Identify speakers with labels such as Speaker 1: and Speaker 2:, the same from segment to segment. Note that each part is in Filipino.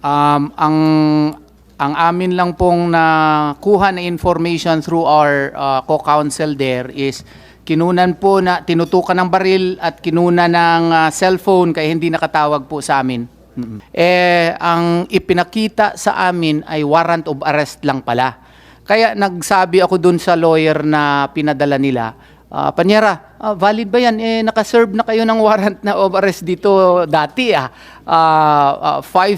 Speaker 1: Ang amin lang pong nakuha na information through our co-counsel there is kinunan po na tinutukan ng baril at kinunan ng cellphone kaya hindi nakatawag po sa amin. Ang ipinakita sa amin ay warrant of arrest lang pala. Kaya nagsabi ako dun sa lawyer na pinadala nila, Panyera, valid ba yan? Nakaserve na kayo ng warrant na of arrest dito dati. 5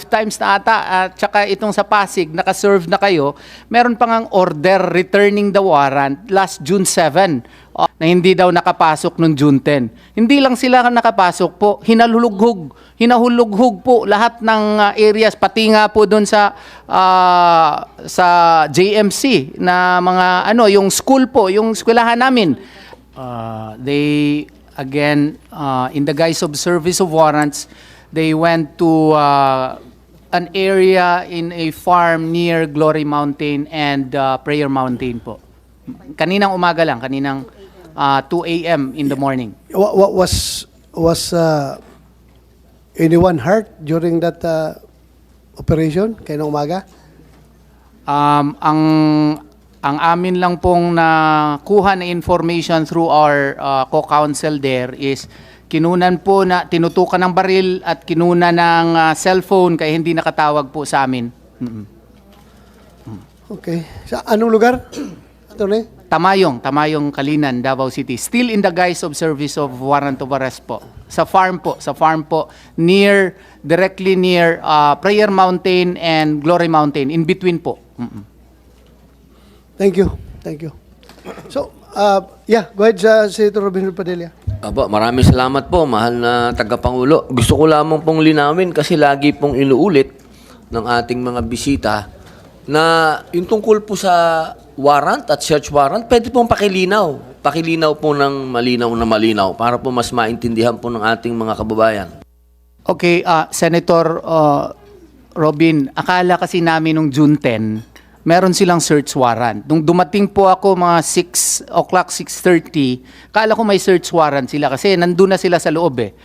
Speaker 1: times na ata. At saka itong sa Pasig, nakaserve na kayo. Meron pang ang order returning the warrant last June 7 na hindi daw nakapasok noong June 10. Hindi lang sila nakapasok po, hinahulughog po lahat ng areas, pati nga po doon sa JMC na mga yung school po, yung eskwelahan namin. They again in the guise of service of warrants, they went to an area in a farm near Glory Mountain and Prayer Mountain po. Kaninang umaga lang, kaninang 2 a.m. in the morning.
Speaker 2: What was anyone hurt during that operation kaninang umaga?
Speaker 1: Ang amin lang pong nakuha na information through our co-counsel there is kinunan po na tinutukan ng baril at kinunan ng cellphone kaya hindi nakatawag po sa amin.
Speaker 2: Okay. Sa anong lugar? Attorney?
Speaker 1: Tamayong Kalinan, Davao City. Still in the guise of service of warrant of arrest po. Sa farm po, directly near Prayer Mountain and Glory Mountain, in between po.
Speaker 2: Thank you. So, go ahead, Senator Robin Padilla.
Speaker 3: Aba, maraming salamat po, mahal na tagapangulo. Gusto ko lamang pong linawin kasi lagi pong inuulit ng ating mga bisita na yung tungkol po sa warrant at search warrant, pwede pong pakilinaw. Pakilinaw po ng malinaw para po mas maintindihan po ng ating mga kababayan.
Speaker 1: Okay, Senator Robin, akala kasi namin nung June 10, meron silang search warrant. Nung dumating po ako mga 6 o'clock, 6:30, akala ko may search warrant sila kasi nandun na sila sa loob eh.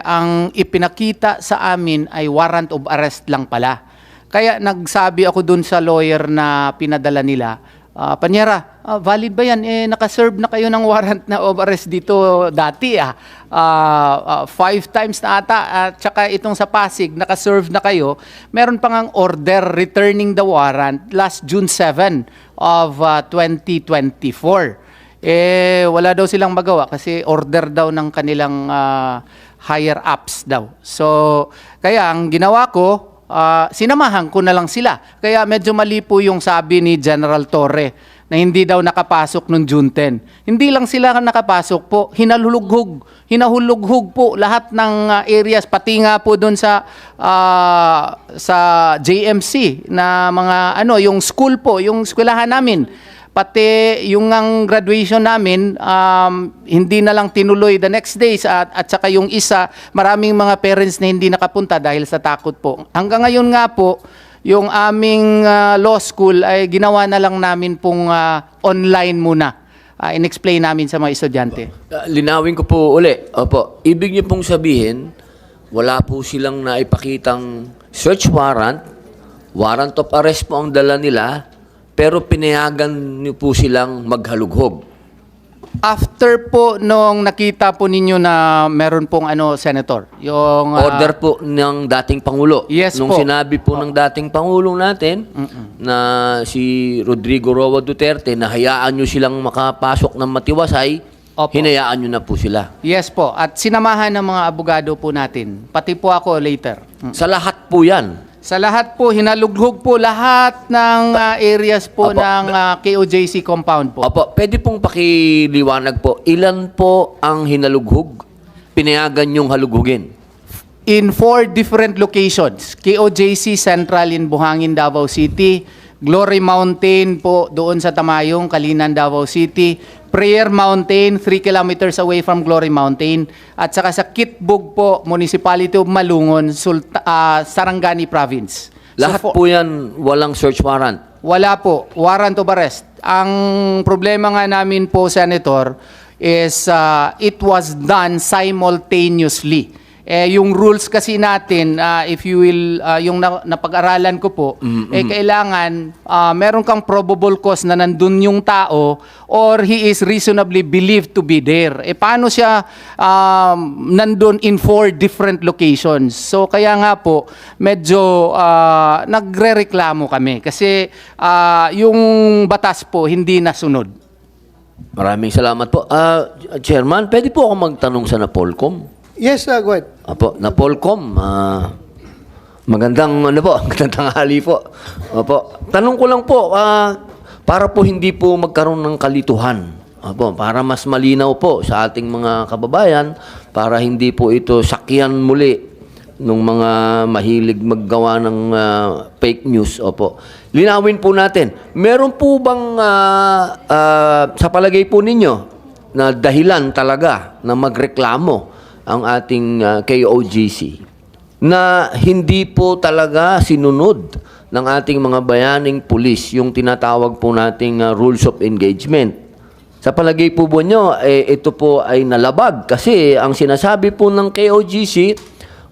Speaker 1: Ang ipinakita sa amin ay warrant of arrest lang pala. Kaya nagsabi ako dun sa lawyer na pinadala nila, Panyera, valid ba yan? Nakaserve na kayo ng warrant na of arrest dito dati. 5 times na ata. At saka itong sa Pasig, nakaserve na kayo. Meron pang ang order returning the warrant last June 7 of 2024. Wala daw silang magawa kasi order daw ng kanilang higher ups daw. So, kaya ang ginawa ko, sinamahan ko na lang sila. Kaya medyo mali po yung sabi ni General Torre na hindi daw nakapasok noong June 10. Hindi lang sila nakapasok po, hinahulughog po lahat ng areas, pati nga po doon sa JMC na mga yung school po, yung eskwelahan namin. Pati yung ang graduation namin, hindi na lang tinuloy the next days at saka yung isa, maraming mga parents na hindi nakapunta dahil sa takot po. Hanggang ngayon nga po, yung aming law school ay ginawa na lang namin pong online muna. In-explain namin sa mga estudyante.
Speaker 3: Linawin ko po uli. Opo, ibig niyo pong sabihin, wala po silang naipakitang search warrant, warrant of arrest po ang dala nila, pero pinayagan niyo po silang maghalughog.
Speaker 1: After po nung nakita po ninyo na meron pong Senator, yung
Speaker 3: Order po ng dating Pangulo.
Speaker 1: Yes
Speaker 3: Nung
Speaker 1: po.
Speaker 3: sinabi po ng dating Pangulong natin na si Rodrigo Roa Duterte na hayaan nyo silang makapasok ng matiwasay,
Speaker 1: Opo.
Speaker 3: hinayaan nyo na po sila.
Speaker 1: Yes po, at sinamahan ng mga abogado po natin. Pati po ako later.
Speaker 3: Sa lahat po yan.
Speaker 1: Sa lahat po, hinalughog po lahat ng areas po
Speaker 3: Opo.
Speaker 1: ng KOJC compound po.
Speaker 3: Opo, pwede pong pakiliwanag po, ilan po ang hinalughog? Pinayagan yung halughugin?
Speaker 1: In 4 different locations. KOJC Central in Buhangin, Davao City. Glory Mountain po doon sa Tamayong, Kalinan, Davao City. Prayer Mountain, 3 kilometers away from Glory Mountain. At saka sa Kitbug po, Municipality of Malungon, Sarangani Province.
Speaker 3: Lahat
Speaker 1: So,
Speaker 3: po yan walang search warrant.
Speaker 1: wala po, warrant of arrest. Ang problema nga namin po, Senator, is it was done simultaneously. Yung rules kasi natin, if you will, yung napag-aralan ko po, kailangan meron kang probable cause na nandun yung tao or he is reasonably believed to be there. Paano siya nandun in 4 different locations? So kaya nga po, medyo nagre-reklamo kami kasi yung batas po hindi nasunod.
Speaker 3: Maraming salamat po. Chairman, pwede po ako magtanong sa Napolcom?
Speaker 2: Yes, go ahead.
Speaker 3: Apo, Napolcom, magandang magandang hali po. Opo. Tanong ko lang po, para po hindi po magkaroon ng kalituhan. Opo, para mas malinaw po sa ating mga kababayan, para hindi po ito sakyan muli ng mga mahilig maggawa ng fake news. Opo. Linawin po natin, meron po bang sa palagay po ninyo na dahilan talaga na magreklamo ang ating KOGC na hindi po talaga sinunod ng ating mga bayaning pulis yung tinatawag po nating rules of engagement? Sa palagay po nyo, ito po ay nalabag kasi ang sinasabi po ng KOGC,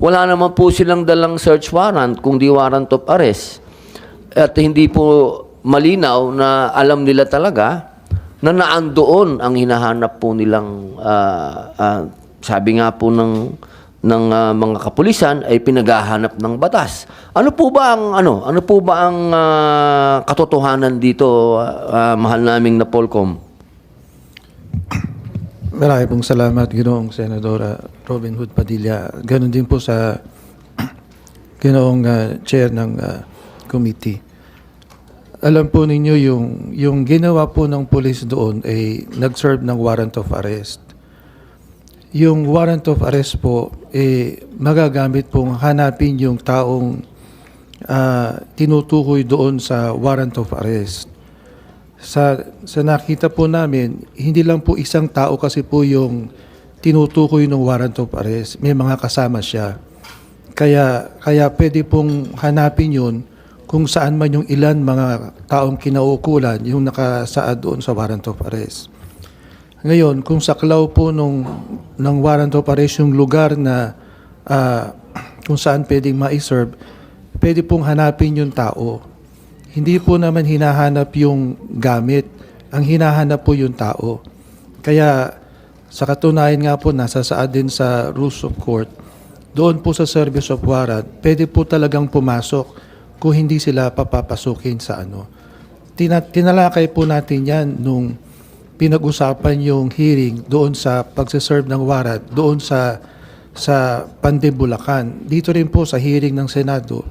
Speaker 3: wala naman po silang dalang search warrant kung di warrant of arrest. At hindi po malinaw na alam nila talaga na naandoon ang hinahanap po nilang sabi nga po ng mga kapulisan ay pinaghahanap ng batas. Ano po ba ang katotohanan dito, mahal naming Napolcom?
Speaker 4: Marami pong salamat, Ginoong Senadora Robin Hood Padilla. Ganon din po sa Ginoong Chair ng committee. Alam po ninyo yung ginawa po ng police doon ay nag-serve ng warrant of arrest. Yung warrant of arrest po, magagamit pong hanapin yung taong tinutukoy doon sa warrant of arrest. Sa nakita po namin, hindi lang po isang tao kasi po yung tinutukoy ng warrant of arrest. May mga kasama siya. Kaya pwede pong hanapin yun kung saan man yung ilan mga taong kinaukulan yung nakasaad doon sa warrant of arrest. Ngayon, kung saklaw po ng warrant of arrest yung lugar na kung saan pwedeng ma-serve, pwede pong hanapin yung tao. Hindi po naman hinahanap yung gamit. Ang hinahanap po yung tao. Kaya sa katunayan nga po, nasasaad din sa rules of court, doon po sa service of warrant, pwede po talagang pumasok kung hindi sila papapasukin sa ano. Tinalakay po natin yan nung pinag-usapan yung hearing doon sa pagsiserve ng warrant, doon sa Pande, Bulacan. Dito rin po sa hearing ng Senado,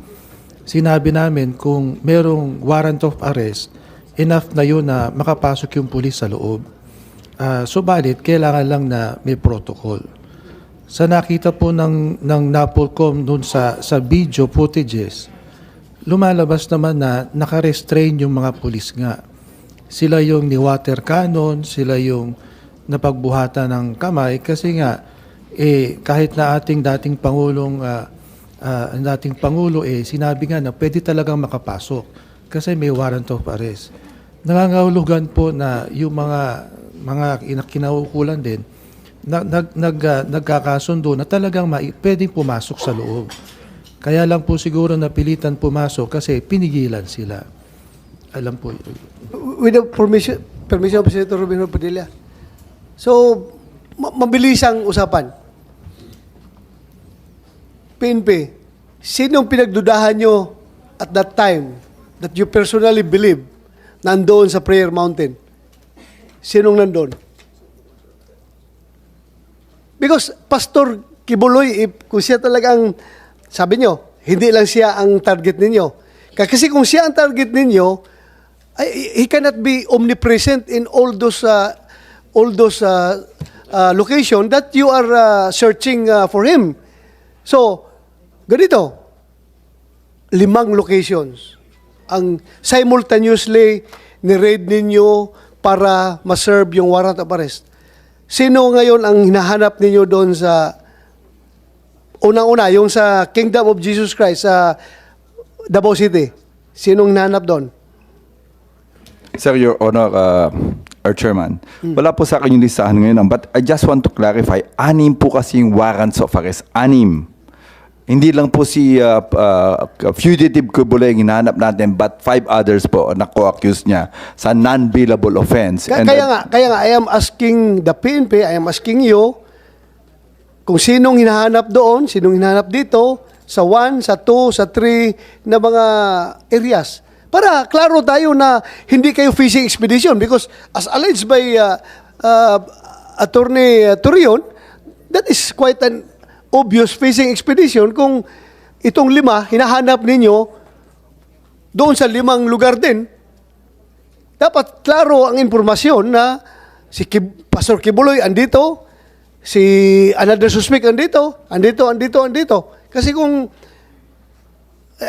Speaker 4: sinabi namin kung merong warrant of arrest, enough na yun na makapasok yung pulis sa loob. Subalit, kailangan lang na may protocol. Sa nakita po ng Napolcom doon sa video footages, lumalabas naman na naka-restrain yung mga pulis nga. Sila yung ni-water cannon, sila yung napagbuhatan ng kamay kasi nga kahit na ating dating Pangulo sinabi nga na pwede talagang makapasok kasi may warrant of arrest. Nangangahulugan po na yung mga kinaukulan din nagkakasundo na talagang pwedeng pumasok sa loob. Kaya lang po siguro napilitan pumasok kasi pinigilan sila. Alam po.
Speaker 2: With the permission of Senator Robin Hood Padilla. So, mabilis ang usapan. PNP, sinong pinagdudahan nyo at that time that you personally believe nandoon sa Prayer Mountain? Sinong nandoon? Because Pastor Kibuloy, kung siya talagang, sabi nyo, hindi lang siya ang target ninyo. Kasi kung siya ang target ninyo, he cannot be omnipresent in all those location that you are searching for him. So, ganito, 5 locations ang simultaneously ni-raid ninyo para ma-serve yung warrant of arrest. Sino ngayon ang hinahanap ninyo doon sa unang-una, yung sa Kingdom of Jesus Christ sa Davao City? Sinong hinahanap doon?
Speaker 5: Sir, Your Honor, our chairman. Wala po sa akin yung listahan ngayon, but I just want to clarify, 6 po kasi yung warrants of arrest. 6. Hindi lang po si fugitive Kibuloy ang hinahanap natin, but 5 others po na co-accused niya sa non-bailable offense. And
Speaker 2: Kaya nga, I am asking the PNP, I am asking you, kung sinong hinahanap doon, sinong hinahanap dito, sa 1, sa 2, sa 3 na mga areas. Para klaro tayo na hindi kayo fishing expedition because as alleged by Attorney Turion, that is quite an obvious fishing expedition kung itong 5 hinahanap ninyo doon sa 5 lugar din. Dapat klaro ang impormasyon na si Pastor Kibuloy andito, si another suspect andito. Kasi kung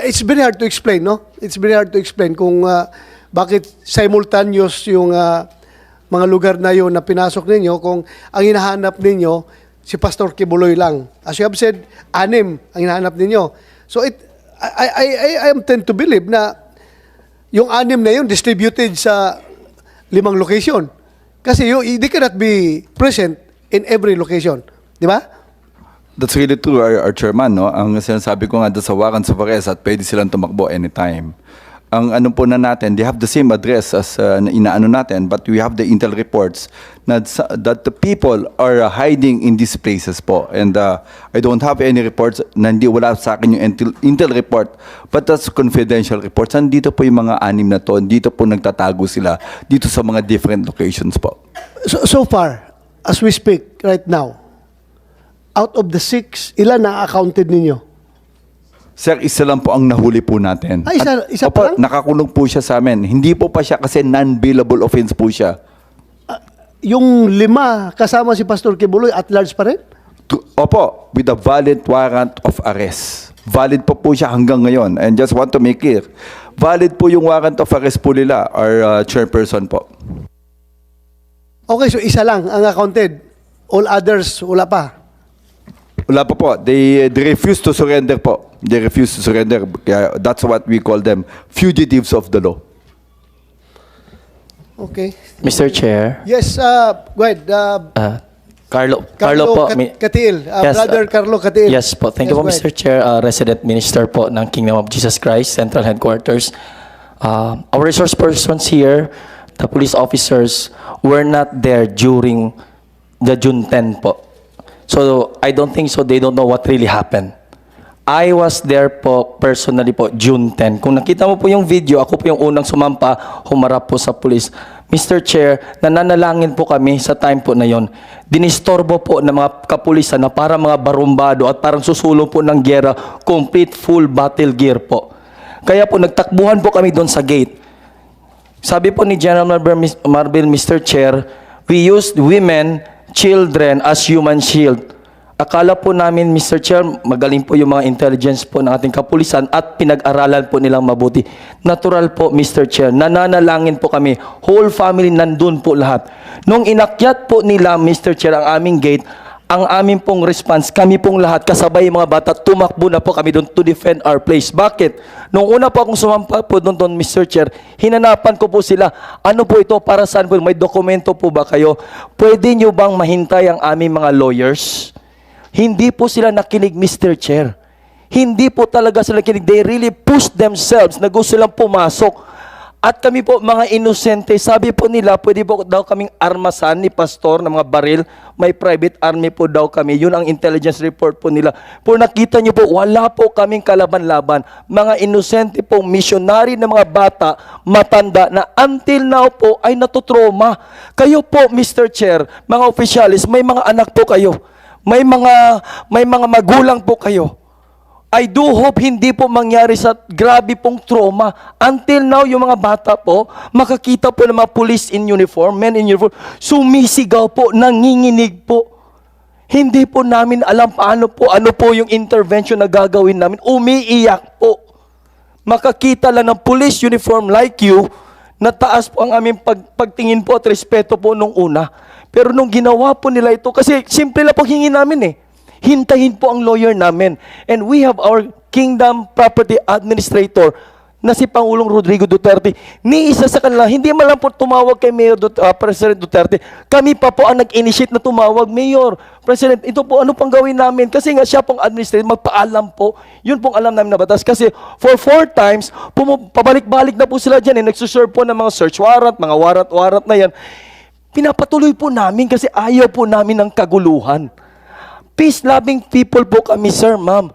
Speaker 2: it's very hard to explain, no? It's very hard to explain kung bakit simultaneous yung mga lugar na yun na pinasok ninyo kung ang hinahanap ninyo si Pastor Kibuloy lang. As you have said, 6 ang hinahanap ninyo. So I am tend to believe na yung 6 na yun distributed sa 5 location. Kasi they cannot be present in every location. Di ba?
Speaker 5: that's really true, our chairman, no? Ang sinasabi ko nga doon sa warrants of arrest at pwede silang tumakbo anytime. Ang ano po na natin, they have the same address as inaano natin, but we have the intel reports that the people are hiding in these places po. And I don't have any reports na hindi wala sa akin yung intel report, but that's confidential reports. Nandito po yung mga 6 na to, dito po nagtatago sila, dito sa mga different locations po.
Speaker 2: So far, as we speak right now, out of the 6, ilan na accounted ninyo?
Speaker 5: Sir, isa lang po ang nahuli po natin.
Speaker 2: Ay, isa
Speaker 5: opo,
Speaker 2: pa lang?
Speaker 5: nakakulong po siya sa amin. Hindi po pa siya kasi non-bailable offense po siya.
Speaker 2: Yung 5 kasama si Pastor Kibuloy at large pa rin?
Speaker 5: Opo, with a valid warrant of arrest. Valid po siya hanggang ngayon. And just want to make clear, valid po yung warrant of arrest po nila, our chairperson po.
Speaker 2: Okay, so isa lang ang accounted. All others, wala pa.
Speaker 5: Wala pa po. They refuse to surrender po. They refuse to surrender. Kaya that's what we call them, fugitives of the law.
Speaker 2: Okay.
Speaker 6: Mr. Chair,
Speaker 2: Yes, go ahead.
Speaker 6: Carlo po.
Speaker 2: Katiil.
Speaker 6: Yes,
Speaker 2: Brother Carlo Katiil.
Speaker 6: Yes po. Thank you po,
Speaker 2: Yes, go
Speaker 6: Mr. Chair. Resident Minister po ng Kingdom of Jesus Christ, Central Headquarters. Our resource persons here, the police officers, were not there during the June 10 po. So, I don't think so. They don't know what really happened. I was there po, personally po, June 10. Kung nakita mo po yung video, ako po yung unang sumampa, humarap po sa police. Mr. Chair, nananalangin po kami sa time po na yon. Dinistorbo po ng mga kapulisan na para mga barumbado at parang susulong po ng gyera, complete full battle gear po. Kaya po nagtakbuhan po kami doon sa gate. Sabi po ni General Marbil, Mr. Chair, we used women, children as human shield. Akala po namin, Mr. Chair, magaling po yung mga intelligence po ng ating kapulisan at pinag-aralan po nilang mabuti. Natural po, Mr. Chair, nananalangin po kami. Whole family nandun po lahat. Nung inakyat po nila, Mr. Chair, ang aming gate, ang aming pong response, kami pong lahat, kasabay yung mga bata, tumakbo na po kami doon to defend our place. Bakit? Nung una po akong sumampa po doon, Mr. Chair, hinanapan ko po sila, ano po ito, para saan po, may dokumento po ba kayo? Pwede nyo bang mahintay ang aming mga lawyers? Hindi po sila nakinig, Mr. Chair. Hindi po talaga sila nakinig. They really pushed themselves na gusto silang pumasok. At kami po, mga inosente, sabi po nila, pwede po daw kaming armasan ni Pastor ng mga baril. May private army po daw kami. Yun ang intelligence report po nila. Pero nakita nyo po, wala po kaming kalaban-laban. Mga inosente po, missionary na mga bata, matanda, na until now po ay natutroma. Kayo po, Mr. Chair, mga officialis, may mga anak po kayo. May mga magulang po kayo. I do hope hindi po mangyari sa grabe pong trauma. Until now, yung mga bata po, makakita po ng mga police in uniform, men in uniform, sumisigaw po, nanginginig po. Hindi po namin alam ano po yung intervention na gagawin namin. Umiiyak po. Makakita lang ng police uniform like you, na taas po ang aming pagtingin po at respeto po nung una. Pero nung ginawa po nila ito, kasi simple lang po hingin namin eh. Hintayin po ang lawyer namin. And we have our Kingdom Property Administrator na si Pangulong Rodrigo Duterte, ni isa sa kanila, hindi man lang po tumawag kay President Duterte. Kami pa po ang nag-initiate na tumawag, Mayor, President, ito po ano pang gawin namin? Kasi nga siya pong administrator, magpaalam po. Yun pong alam namin na batas. Kasi for 4 times, pabalik-balik na po sila dyan. Nagsuserve po ng mga search warrant, mga warrant na yan. Pinapatuloy po namin kasi ayaw po namin ng kaguluhan. Peace-loving people po kami, sir, ma'am.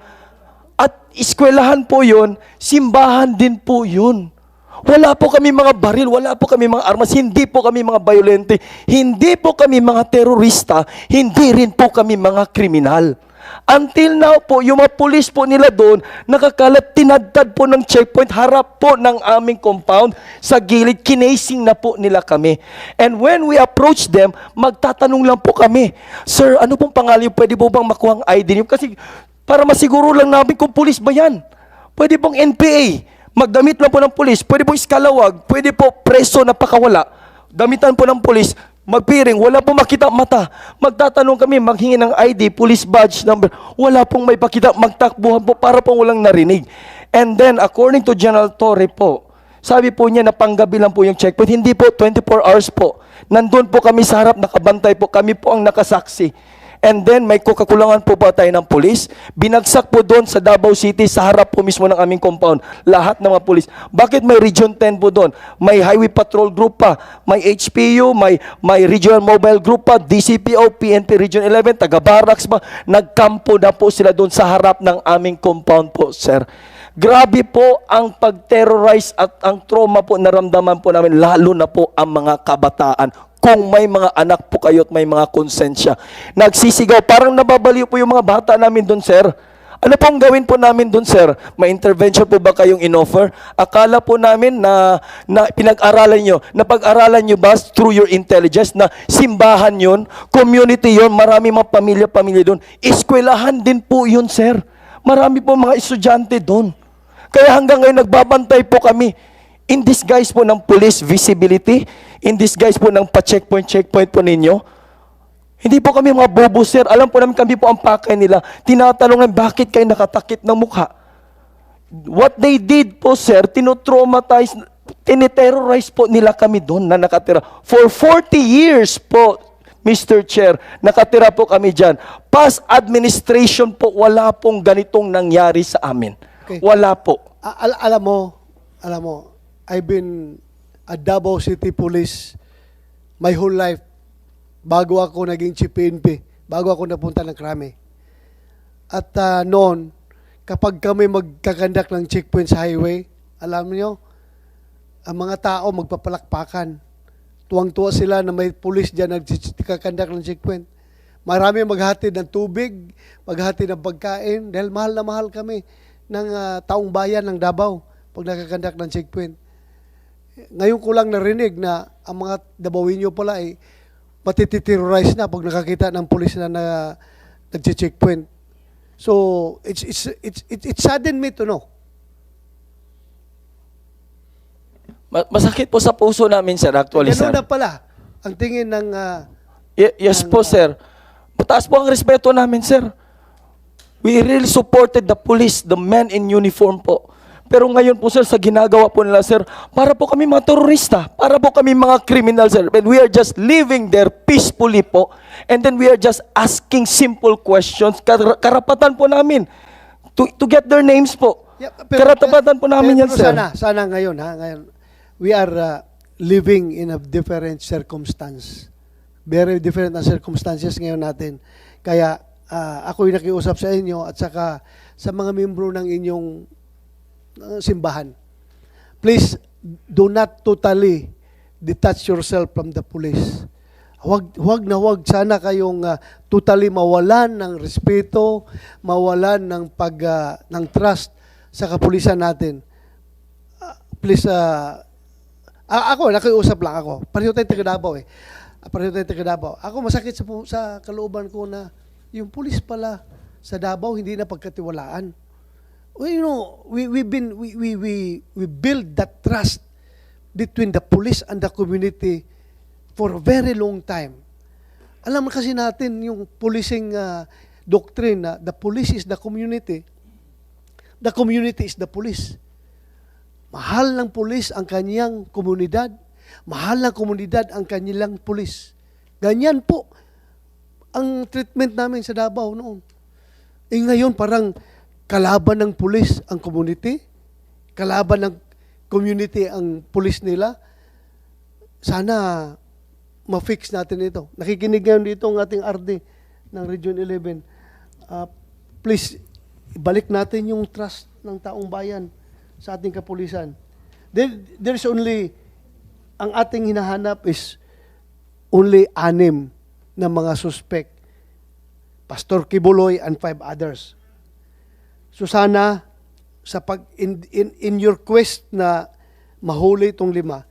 Speaker 6: At eskwelahan po yun, simbahan din po yun. Wala po kami mga baril, wala po kami mga armas, hindi po kami mga violente, hindi po kami mga terorista, hindi rin po kami mga kriminal. Until now po, yung mga pulis po nila doon, nakakalat, tinadtad po ng checkpoint, harap po ng aming compound, sa gilid, kinasing na po nila kami. And when we approach them, magtatanong lang po kami, Sir, ano pong pangalan, pwede po bang makuha ang ID niyo? Kasi para masiguro lang namin kung pulis ba yan. Pwede pong NPA, magdamit lang po ng pulis, pwede po iskalawag, pwede po preso na pakawala, damitan po ng pulis, magpiring, wala po makita mata. Magtatanong kami, maghingi ng ID, police badge number, wala pong may pakita, magtakbuhan po para pong walang narinig. And then, according to General Torre po, sabi po niya na panggabi lang po yung checkpoint, hindi po 24 hours po. Nandun po kami sa harap, nakabantay po, kami po ang nakasaksi. And then, may kakulangan po ba tayo ng pulis? Binagsak po doon sa Davao City, sa harap po mismo ng aming compound. Lahat ng mga pulis. Bakit may Region 10 po doon? May Highway Patrol Group pa, may HPU, may Regional Mobile Group pa, DCPO, PNP Region 11, taga-barracks pa. Nagkampo na po sila doon sa harap ng aming compound po, sir. Grabe po ang pag-terrorize at ang trauma po naramdaman po namin, lalo na po ang mga kabataan. Kung may mga anak po kayo at may mga konsensya. Nagsisigaw, parang nababaliw po yung mga bata namin doon, sir. Ano pong gawin po namin doon, sir? May intervention po ba kayong in-offer? Akala po namin na pinag-aralan nyo, napag-aralan nyo ba through your intelligence na simbahan yun, community yun, marami mga pamilya-pamilya doon. Eskwelahan din po yun, sir. Marami po mga estudyante doon. Kaya hanggang ngayon nagbabantay po kami. In disguise po ng police visibility, in disguise po ng pa-checkpoint po ninyo. Hindi po kami mga bobo, sir. Alam po namin kami po ang pakay nila. Tinatanungan, bakit kayo nakatakip ng mukha? What they did po, sir, tinotraumatize, tiniterrorize po nila kami doon na nakatira. For 40 years po, Mr. Chair, nakatira po kami dyan. Past administration po, wala pong ganitong nangyari sa amin.
Speaker 2: Okay.
Speaker 3: Wala po.
Speaker 2: Alam mo, I've been a Davao City Police my whole life bago ako naging Chief PNP, bago ako napunta ng Krame. At noon, kapag kami magkakandak ng checkpoint sa highway, alam niyo, ang mga tao magpapalakpakan. Tuwang-tuwa sila na may pulis dyan nagkakandak ng checkpoint. Marami maghatid ng tubig, maghatid ng pagkain, dahil mahal na mahal kami ng taong bayan ng Davao pag nakakandak ng checkpoint. Ngayon ko lang narinig na ang mga Davaoenyo pala ay matititerrorize na pag nakakita ng pulis na nag-checkpoint. So, it saddened me to know.
Speaker 6: Masakit po sa puso namin, sir, actually, sir.
Speaker 2: Ganun na pala ang tingin ng...
Speaker 6: Yes po, sir. Mataas po ang respeto namin, sir. We really supported the police, the men in uniform po. Pero ngayon po, sir, sa ginagawa po nila, sir, para po kami mga terorista, para po kami mga criminal, sir. And we are just living there peacefully po. And then we are just asking simple questions. Karapatan po namin to get their names po.
Speaker 2: Yeah,
Speaker 6: Karapatan po namin yan, sir.
Speaker 2: Sana ngayon, we are living in a different circumstance. Very different na circumstances ngayon natin. Kaya ako'y nakiusap sa inyo at saka sa mga membro ng inyong simbahan. Please do not totally detach yourself from the police. Huwag sana kayong totally mawalan ng respeto, mawalan ng ng trust sa kapulisan natin. Please ako nakiusap lang ako. Pareho tayong taga Davao eh. Pareho tayong taga Davao. Ako masakit sa kalooban ko na yung pulis pala sa Davao hindi na pagkatiwalaan. Well, you know, we build that trust between the police and the community for a very long time. Alam kasi natin yung policing doctrine na the police is the community is the police. Mahal ng pulis ang kanyang komunidad. Mahal ng komunidad ang kanilang pulis. Ganyan po ang treatment namin sa Davao noon. Ngayon parang kalaban ng pulis ang community, kalaban ng community ang pulis nila. Sana ma-fix natin ito. Nakikinig ngayon dito ang ating RD ng Region 11. Please, ibalik natin yung trust ng taong bayan sa ating kapulisan. There's only, ang ating hinahanap is only 6 na mga suspect. Pastor Kibuloy and 5 others. So sana, sa in your quest na mahuli itong 5,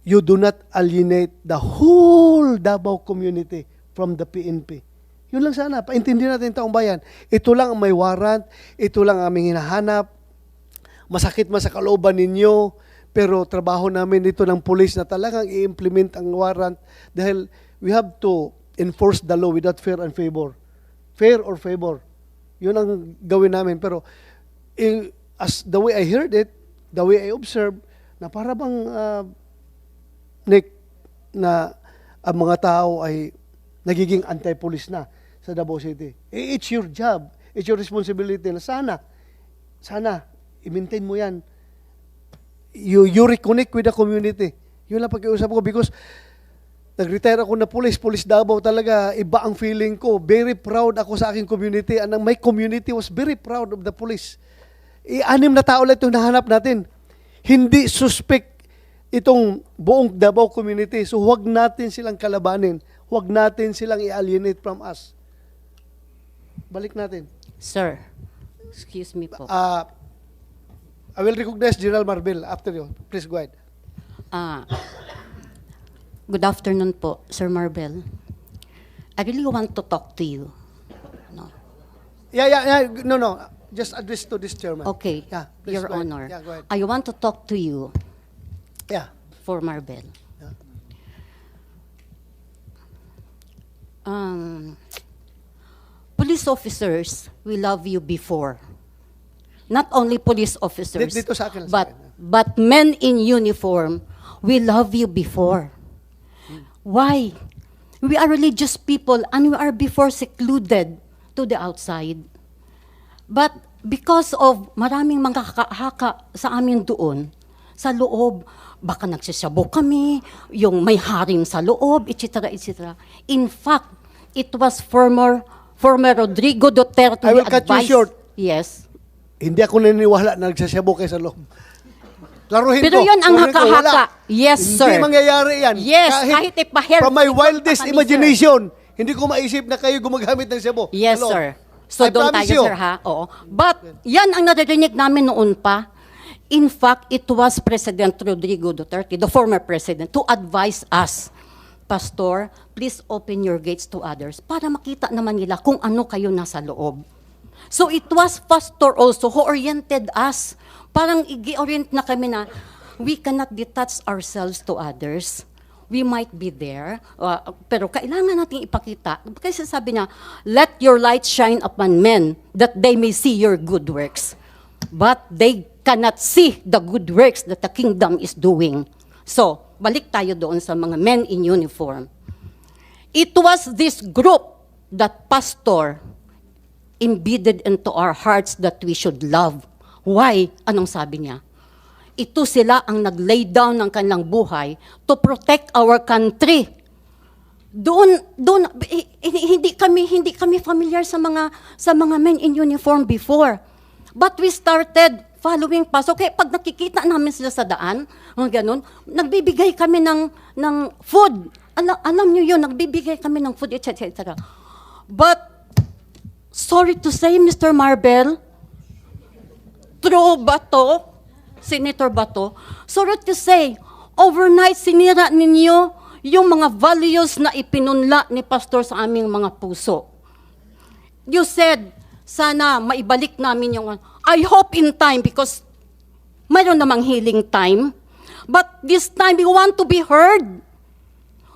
Speaker 2: you do not alienate the whole Davao community from the PNP. Yun lang sana, paintindihan natin taong bayan. Ito lang ang may warrant, ito lang ang aming hinahanap. Masakit man sa kalooban ninyo, pero trabaho namin dito ng police na talagang i-implement ang warrant dahil we have to enforce the law without fear and favor. Fair or favor. Yun ang gawin namin. Pero as the way I heard it, the way I observed, na para bang Nick, na ang mga tao ay nagiging anti-police na sa Davao City. It's your job. It's your responsibility na sana, i-maintain mo yan. You reconnect with the community. Yun lang pag-iusap ko because nag-retire ako na police Davao talaga, iba ang feeling ko. Very proud ako sa aking community and my community was very proud of the police. 6 na tao lang itong nahanap natin. Hindi suspect itong buong Davao community. So huwag natin silang kalabanin. Huwag natin silang i-alienate from us. Balik natin.
Speaker 7: Sir, excuse me po.
Speaker 2: I will recognize General Marbel after you. Please go ahead.
Speaker 7: Good afternoon po, Sir Marbel. I really want to talk to you. No.
Speaker 2: Yeah. No. Just address to this chairman.
Speaker 7: Okay,
Speaker 2: Yeah, please
Speaker 7: Your
Speaker 2: go ahead.
Speaker 7: Honor.
Speaker 2: Yeah, go ahead.
Speaker 7: I want to talk to you
Speaker 2: Yeah.
Speaker 7: for Marbel.
Speaker 2: Yeah.
Speaker 7: Police officers, we love you before. Not only police officers,
Speaker 2: Dito sa akin, sa akin.
Speaker 7: but men in uniform, we love you before. Why? We are religious people and we are before secluded to the outside. But because of maraming mga haka sa amin doon, sa loob, baka nagsisabo kami, yung may harim sa loob, etc., etc. In fact, it was former Rodrigo Duterte
Speaker 2: I will cut you
Speaker 7: advised.
Speaker 2: short.
Speaker 7: Yes.
Speaker 2: Hindi ako naniniwala na nagsasayabu kayo sa loob. Laruhin
Speaker 7: Pero
Speaker 2: ko.
Speaker 7: yun ang
Speaker 2: Laruhin ko, wala.
Speaker 7: haka-haka. Yes, sir.
Speaker 2: Hindi mangyayari yan.
Speaker 7: Yes, kahit ipa-hair
Speaker 2: From my
Speaker 7: treatment
Speaker 2: wildest
Speaker 7: pa kami,
Speaker 2: imagination, hindi ko maisip na kayo gumagamit ng sabo.
Speaker 7: Yes,
Speaker 2: Hello.
Speaker 7: sir. So
Speaker 2: I
Speaker 7: doon
Speaker 2: promise
Speaker 7: tayo,
Speaker 2: you.
Speaker 7: sir, ha? Oo. But, yan ang naririnig namin noon pa. In fact, it was President Rodrigo Duterte, the former president, to advise us, Pastor, please open your gates to others para makita naman nila kung ano kayo nasa loob. So it was Pastor also who oriented us. Parang i-orient na kami na we cannot detach ourselves to others. We might be there, pero kailangan nating ipakita. Kasi sabi niya, let your light shine upon men that they may see your good works. But they cannot see the good works that the kingdom is doing. So, balik tayo doon sa mga men in uniform. It was this group that Pastor embedded into our hearts that we should love. Why? Anong sabi niya? Ito sila ang nag-lay down ng kanilang buhay to protect our country. Doon hindi kami familiar sa mga men in uniform before. But we started following Pastor. Kaya pag nakikita namin sila sa daan, ganun, nagbibigay kami ng food. Alam niyo yun, nagbibigay kami ng food, etc. But, sorry to say, Mr. Marbel, true ba to? Senator Bato, sorry to say, overnight sinira ninyo yung mga values na ipinunla ni Pastor sa aming mga puso. You said, sana maibalik namin yung, I hope in time because mayroon namang healing time. But this time, we want to be heard.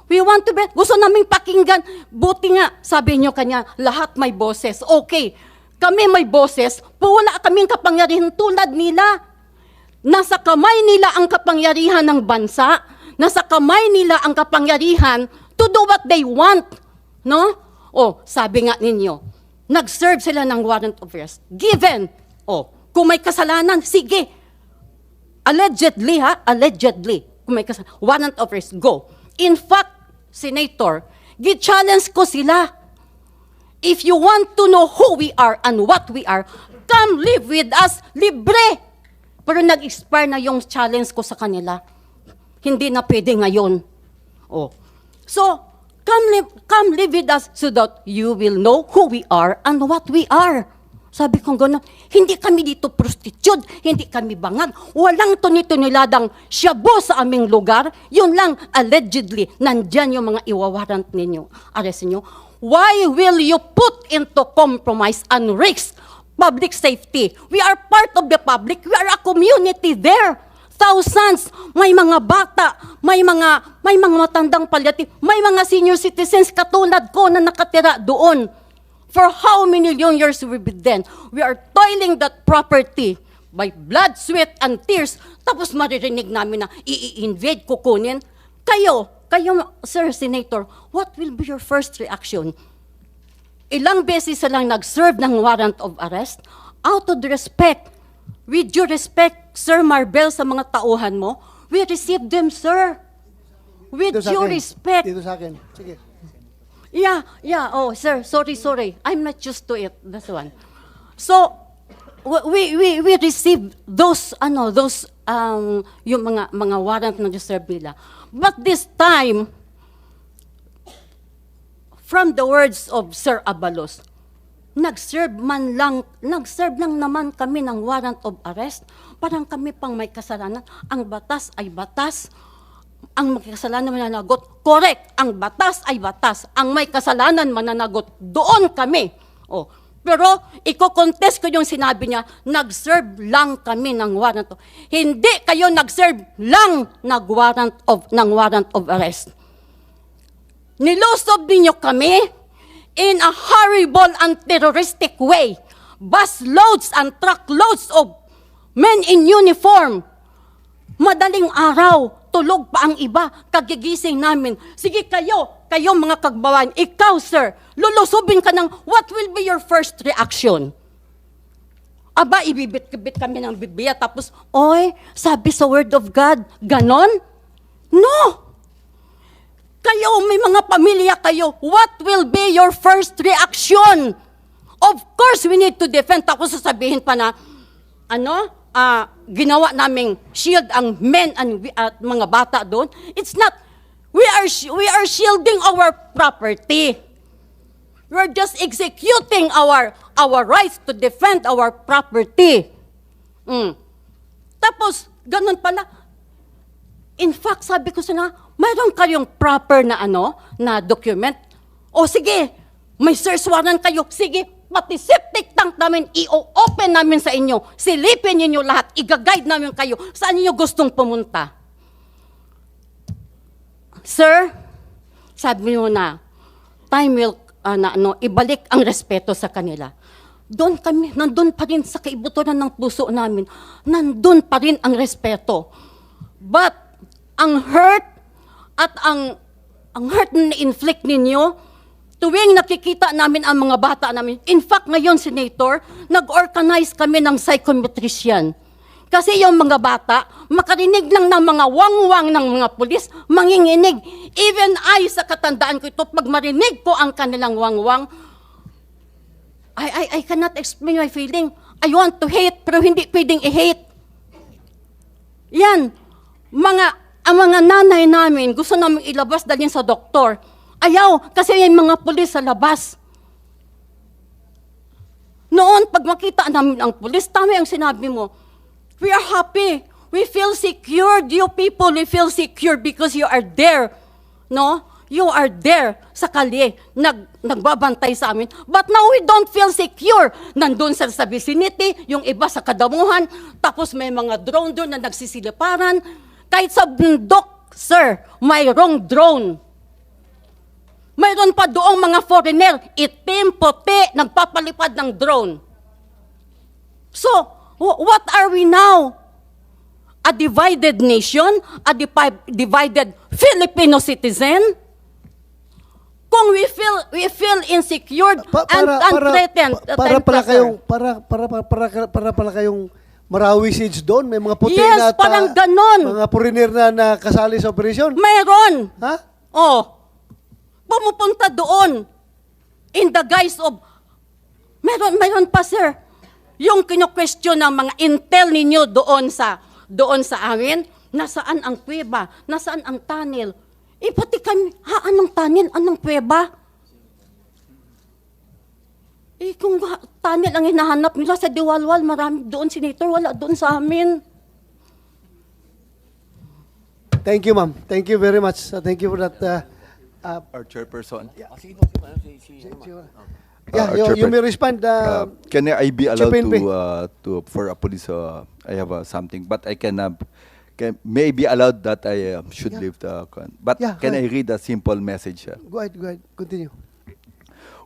Speaker 7: We want to be, gusto naming pakinggan. Buti nga, sabi niyo kanya, lahat may boses. Okay, kami may boses, pero wala kaming kapangyarihan tulad nila. Nasa kamay nila ang kapangyarihan ng bansa, nasa kamay nila ang kapangyarihan to do what they want. No? O, sabi nga ninyo, nag-serve sila ng warrant of arrest. Given. O, kung may kasalanan, sige. Allegedly, allegedly. Kung may kasalanan, warrant of arrest, go. In fact, Senator, gi-challenge ko sila. If you want to know who we are and what we are, come live with us, libre. Pero nag-expire na yung challenge ko sa kanila. Hindi na pwede ngayon. Oh. So, come live with us so that you will know who we are and what we are. Sabi ko gano'n, hindi kami dito prostitute, hindi kami bangag, walang tuni-tuniladang shabu sa aming lugar, yun lang, allegedly, nandyan yung mga iwawarant ninyo, arrest ninyo. Why will you put into compromise and risk public safety? We are part of the public, we are a community there. Thousands, may mga bata, may mga matandang palliative, may mga senior citizens katulad ko na nakatira doon. For how many long years we've been then? We are toiling that property by blood, sweat, and tears. Tapos maririnig namin na i-invade, kukunin. Kayo, Sir Senator, what will be your first reaction? Ilang beses silang nag-serve ng warrant of arrest? Out of respect, with due respect, Sir Marbel, sa mga tauhan mo, we received them, sir. With
Speaker 2: Dito sa
Speaker 7: due
Speaker 2: akin.
Speaker 7: respect.
Speaker 2: Dito sa akin. Sige.
Speaker 7: Yeah. Oh, sir, sorry. I'm not used to it. That's one. So, we received those yung mga warrant na deserve nila. But this time, from the words of Sir Abalos, nag-serve lang naman kami ng warrant of arrest. Parang kami pang may kasalanan. Ang batas ay batas. Ang may kasalanan mananagot. Correct. Ang batas ay batas. Ang may kasalanan mananagot. Doon kami. Oh. Pero, iko-contest ko yung sinabi niya, nag-serve lang kami ng warrant of. Hindi kayo nag-serve lang ng warrant of arrest. Nilusob ninyo kami in a horrible and terroristic way. Busloads and truckloads of men in uniform. Madaling araw, tulog pa ang iba, kagigising namin. Sige kayo mga kagbawan, ikaw sir, lulusubin ka ng what will be your first reaction? Aba, ibibit-bit kami ng Biblia, tapos, oy, sabi sa Word of God, ganon? No! Kayo, may mga pamilya kayo, what will be your first reaction? Of course, we need to defend. Tapos sasabihin pa na, ginawa naming shield ang men at mga bata doon. It's not, we are shielding our property. We're just executing our rights to defend our property. Tapos, ganun pala. In fact, sabi ko sana, mayroon kayong proper na na document. O sige, may search warrant kayo. Sige, pati septic tank namin, i-open namin sa inyo. Silipin ninyo lahat, i-guide namin kayo. Saan niyo gustong pumunta? Sir, sabi mo na, time will, ibalik ang respeto sa kanila. Doon kami, nandun pa rin sa kaibuturan ng puso namin, nandun pa rin ang respeto. But, ang hurt at ang hurt na inflict ninyo, tuwing nakikita namin ang mga bata namin, in fact, ngayon, Senator, nag-organize kami ng psychometrician. Kasi yung mga bata, makarinig lang ng mga wangwang ng mga pulis, manginginig. Even I, sa katandaan ko ito, pag marinig ko ang kanilang wangwang, I cannot explain my feeling. I want to hate, pero hindi pwedeng i-hate. Yan, ang mga nanay namin, gusto namin ilabas dalhin sa doktor. Ayaw, kasi yung mga pulis sa labas. Noon, pag makita namin ang pulis, tama ang sinabi mo, we are happy. We feel secured. You people, we feel secure because you are there. No? You are there sa kalye, nagbabantay sa amin. But now we don't feel secure. Nandun sa vicinity, yung iba sa kadamuhan, tapos may mga drone doon na nagsisiliparan. Kahit sa bundok, sir, mayroong drone. Mayroon pa doong mga foreigner, itim, puti, nagpapalipad ng drone. So, what are we now? a divided nation, a divided Filipino citizen? Kung we feel insecure and threatened,
Speaker 2: para pala kayong Marawi Siege doon, may mga puti
Speaker 7: Yes,
Speaker 2: na
Speaker 7: parang ganon.
Speaker 2: mga foreigner na kasali sa operasyon.
Speaker 7: Meron.
Speaker 2: Ha?
Speaker 7: Oh, pumupunta doon in the guise of, meron pa sir, yung kino-question ng mga intel ninyo doon sa amin, nasaan ang kuweba, nasaan ang tunnel. Pati kami, anong tunnel, anong kuweba? Kung tunnel ang hinahanap nila sa Diwalwal, marami doon, Senator, wala doon sa amin.
Speaker 2: Thank you, ma'am. Thank you very much. Thank you for that.
Speaker 5: Our chairperson.
Speaker 2: Yeah,
Speaker 5: Our
Speaker 2: you may
Speaker 5: chairperson.
Speaker 2: respond.
Speaker 5: Can I be allowed
Speaker 2: Chairman Pe.
Speaker 5: to for a police? I have something, but I may be allowed that I should
Speaker 2: Yeah.
Speaker 5: leave But
Speaker 2: Yeah,
Speaker 5: can
Speaker 2: go
Speaker 5: I read a simple message?
Speaker 2: Go ahead. Continue.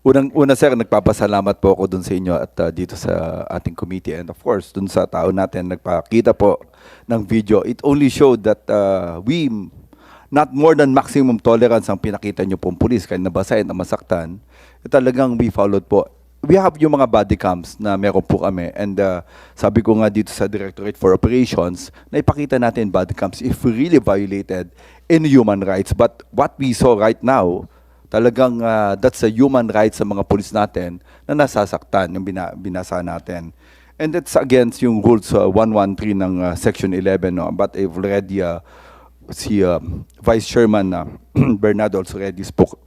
Speaker 5: Una sir, nagpapasalamat po ako dun sa inyo at dito sa ating committee, and of course dun sa tao natin nagpakita po ng video. It only showed that we not more than maximum tolerance ang pinakita nyo pong pulis kahit nabasahin na masaktan. Talagang we followed po. We have yung mga body cams na meron po kami, and sabi ko nga dito sa Directorate for Operations na ipakita natin body cams if we really violated any human rights. But what we saw right now, talagang that's a human rights sa mga pulis natin na nasasaktan, yung binasa natin. And that's against yung rules 113 ng Section 11. No? But I've already, si Vice Chairman Bernardo also already spoke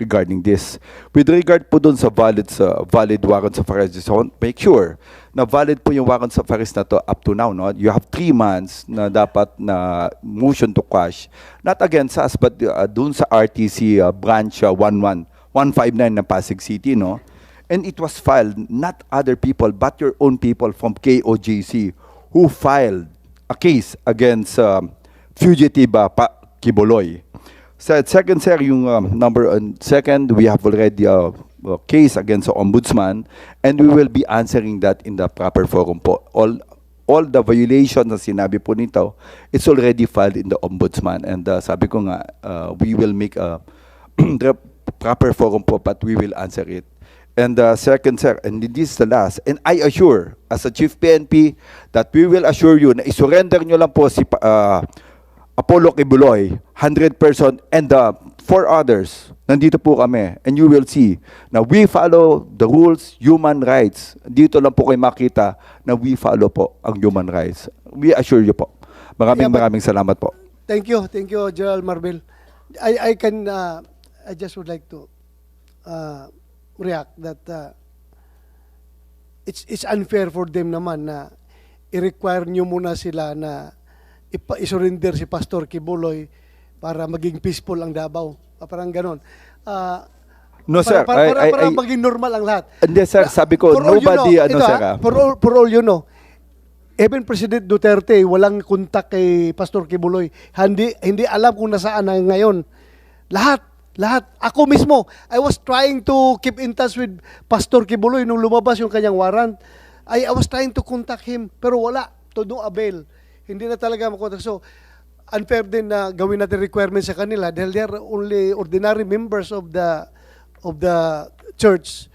Speaker 5: regarding this. With regard po dun sa valid warrants of arrest, just want to make sure na valid po yung warrants of arrest na to up to now. No? You have 3 months na dapat na motion to quash, not against us, but dun sa RTC branch 159 ng Pasig City. No? And it was filed, not other people, but your own people from KOJC who filed a case against fugitive Kibuloy. Second, sir, yung second, we have already a case against the ombudsman, and we will be answering that in the proper forum po. All the violations na sinabi po nito, it's already filed in the ombudsman, and sabi ko nga, we will make a the proper forum po, but we will answer it. And second, sir, and this is the last, and I assure, as a Chief PNP, that we will assure you na isurrender nyo lang po si Apollo Kibuloy, 100%, and 4 others, nandito po kami, and you will see na we follow the rules, human rights. Dito lang po kayo makita na we follow po ang human rights. We assure you po. Maraming salamat po.
Speaker 2: Thank you, General Marbel. I just would like to react that it's unfair for them naman na i-require nyo muna sila na isurrender si Pastor Kibuloy para maging peaceful ang Davao. Parang ganon.
Speaker 5: No, sir.
Speaker 2: Para maging normal ang lahat.
Speaker 5: Hindi, sir. Sabi ko,
Speaker 2: For all
Speaker 5: nobody,
Speaker 2: you know,
Speaker 5: sir.
Speaker 2: For all you know, even President Duterte, walang kontak kay Pastor Kibuloy. Hindi alam kung nasaan na ngayon. Lahat. Ako mismo, I was trying to keep in touch with Pastor Kibuloy nung lumabas yung kanyang warrant. I was trying to contact him, pero wala. To no avail. Hindi na talaga makontak. So, unfair din na gawin natin requirements sa kanila dahil they are only ordinary members of the church.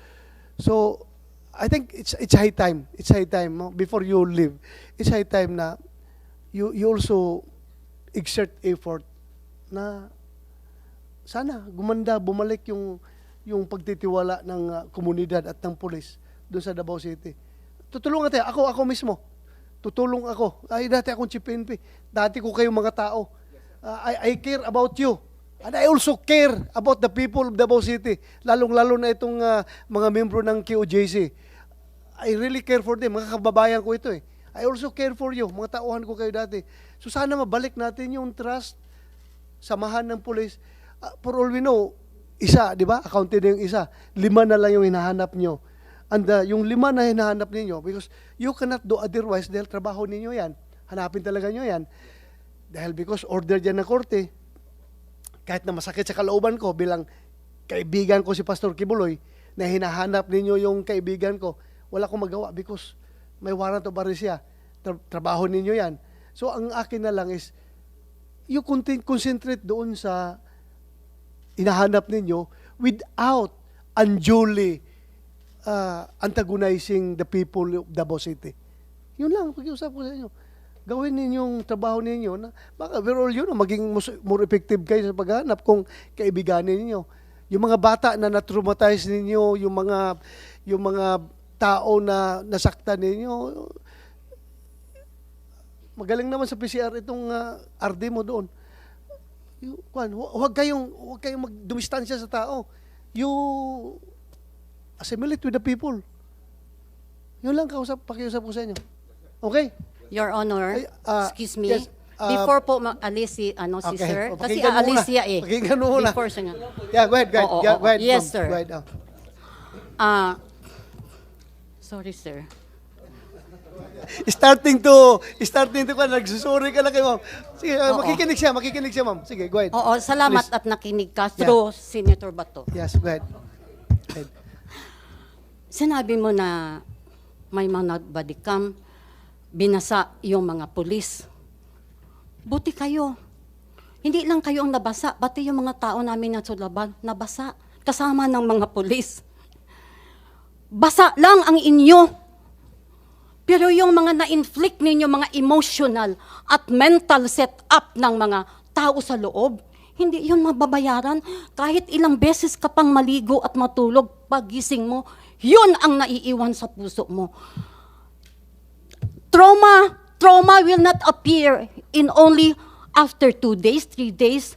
Speaker 2: So, I think it's high time. It's high time, no? Before you leave. It's high time na you also exert effort na sana gumanda, bumalik yung pagtitiwala ng komunidad at ng pulis doon sa Davao City. Tutulungan tayo. Ako mismo. Tutulong ako. Dati akong Chief PNP. Dati ko kayong mga tao. I care about you. And I also care about the people of Davao City. Lalong-lalo na itong mga membro ng QJC. I really care for them. Mga kababayan ko ito eh. I also care for you. Mga tauhan ko kayo dati. So sana mabalik natin yung trust, samahan ng pulis. For all we know, isa, di ba? Accounted na yung isa. 5 na lang yung hinahanap nyo. And yung 5 na hinahanap ninyo, because you cannot do otherwise dahil trabaho ninyo yan. Hanapin talaga nyo yan. Dahil because order dyan ng korte, kahit na masakit sa kalooban ko bilang kaibigan ko si Pastor Kibuloy, na hinahanap ninyo yung kaibigan ko, wala akong magawa because may warrant of arrest siya. Trabaho ninyo yan. So ang akin na lang is, you concentrate doon sa hinahanap ninyo without unduly antagonizing the people of Davao City. Yun lang, pag-iusap ko sa inyo. Gawin ninyong trabaho ninyo na baka overall yun, maging more effective kayo sa paghanap kung kaibiganin ninyo. Yung mga bata na na-traumatize ninyo, yung mga tao na nasaktan ninyo, magaling naman sa PCR itong RD mo doon. Huwag kayong magdumistansya sa tao. You assimilate with the people. Yun lang pakiusap ko sa inyo. Okay?
Speaker 7: Your Honor,
Speaker 2: Ay,
Speaker 7: excuse me.
Speaker 2: yes,
Speaker 7: Before po alis si
Speaker 2: Okay.
Speaker 7: sir,
Speaker 2: O,
Speaker 7: kasi
Speaker 2: pakinggan mo
Speaker 7: aalis
Speaker 2: muna.
Speaker 7: siya eh.
Speaker 2: Pakinggan mo muna.
Speaker 7: Before siya nga.
Speaker 2: Yeah, go ahead.
Speaker 7: Oo,
Speaker 2: Yeah,
Speaker 7: oo.
Speaker 2: go ahead,
Speaker 7: Yes,
Speaker 2: ma'am.
Speaker 7: sir.
Speaker 2: Go ahead,
Speaker 7: Sorry, sir.
Speaker 2: Starting to nagsusuri ka na kay ma'am. Sige, makikinig siya, ma'am. Sige, go ahead.
Speaker 7: Oo, salamat
Speaker 2: Please.
Speaker 7: at nakinig ka through Senator Bato.
Speaker 2: Yes, go ahead.
Speaker 7: Sinabi mo na may mga bodycam, binasa yung mga pulis. Buti kayo. Hindi lang kayo ang nabasa, pati yung mga tao namin na sulaban, nabasa. Kasama ng mga pulis. Basa lang ang inyo. Pero yung mga na-inflict ninyo, mga emotional at mental setup ng mga tao sa loob, hindi yun mababayaran. Kahit ilang beses ka pang maligo at matulog, pagising mo, yun ang naiiwan sa puso mo. Trauma will not appear in only after 2 days, 3 days.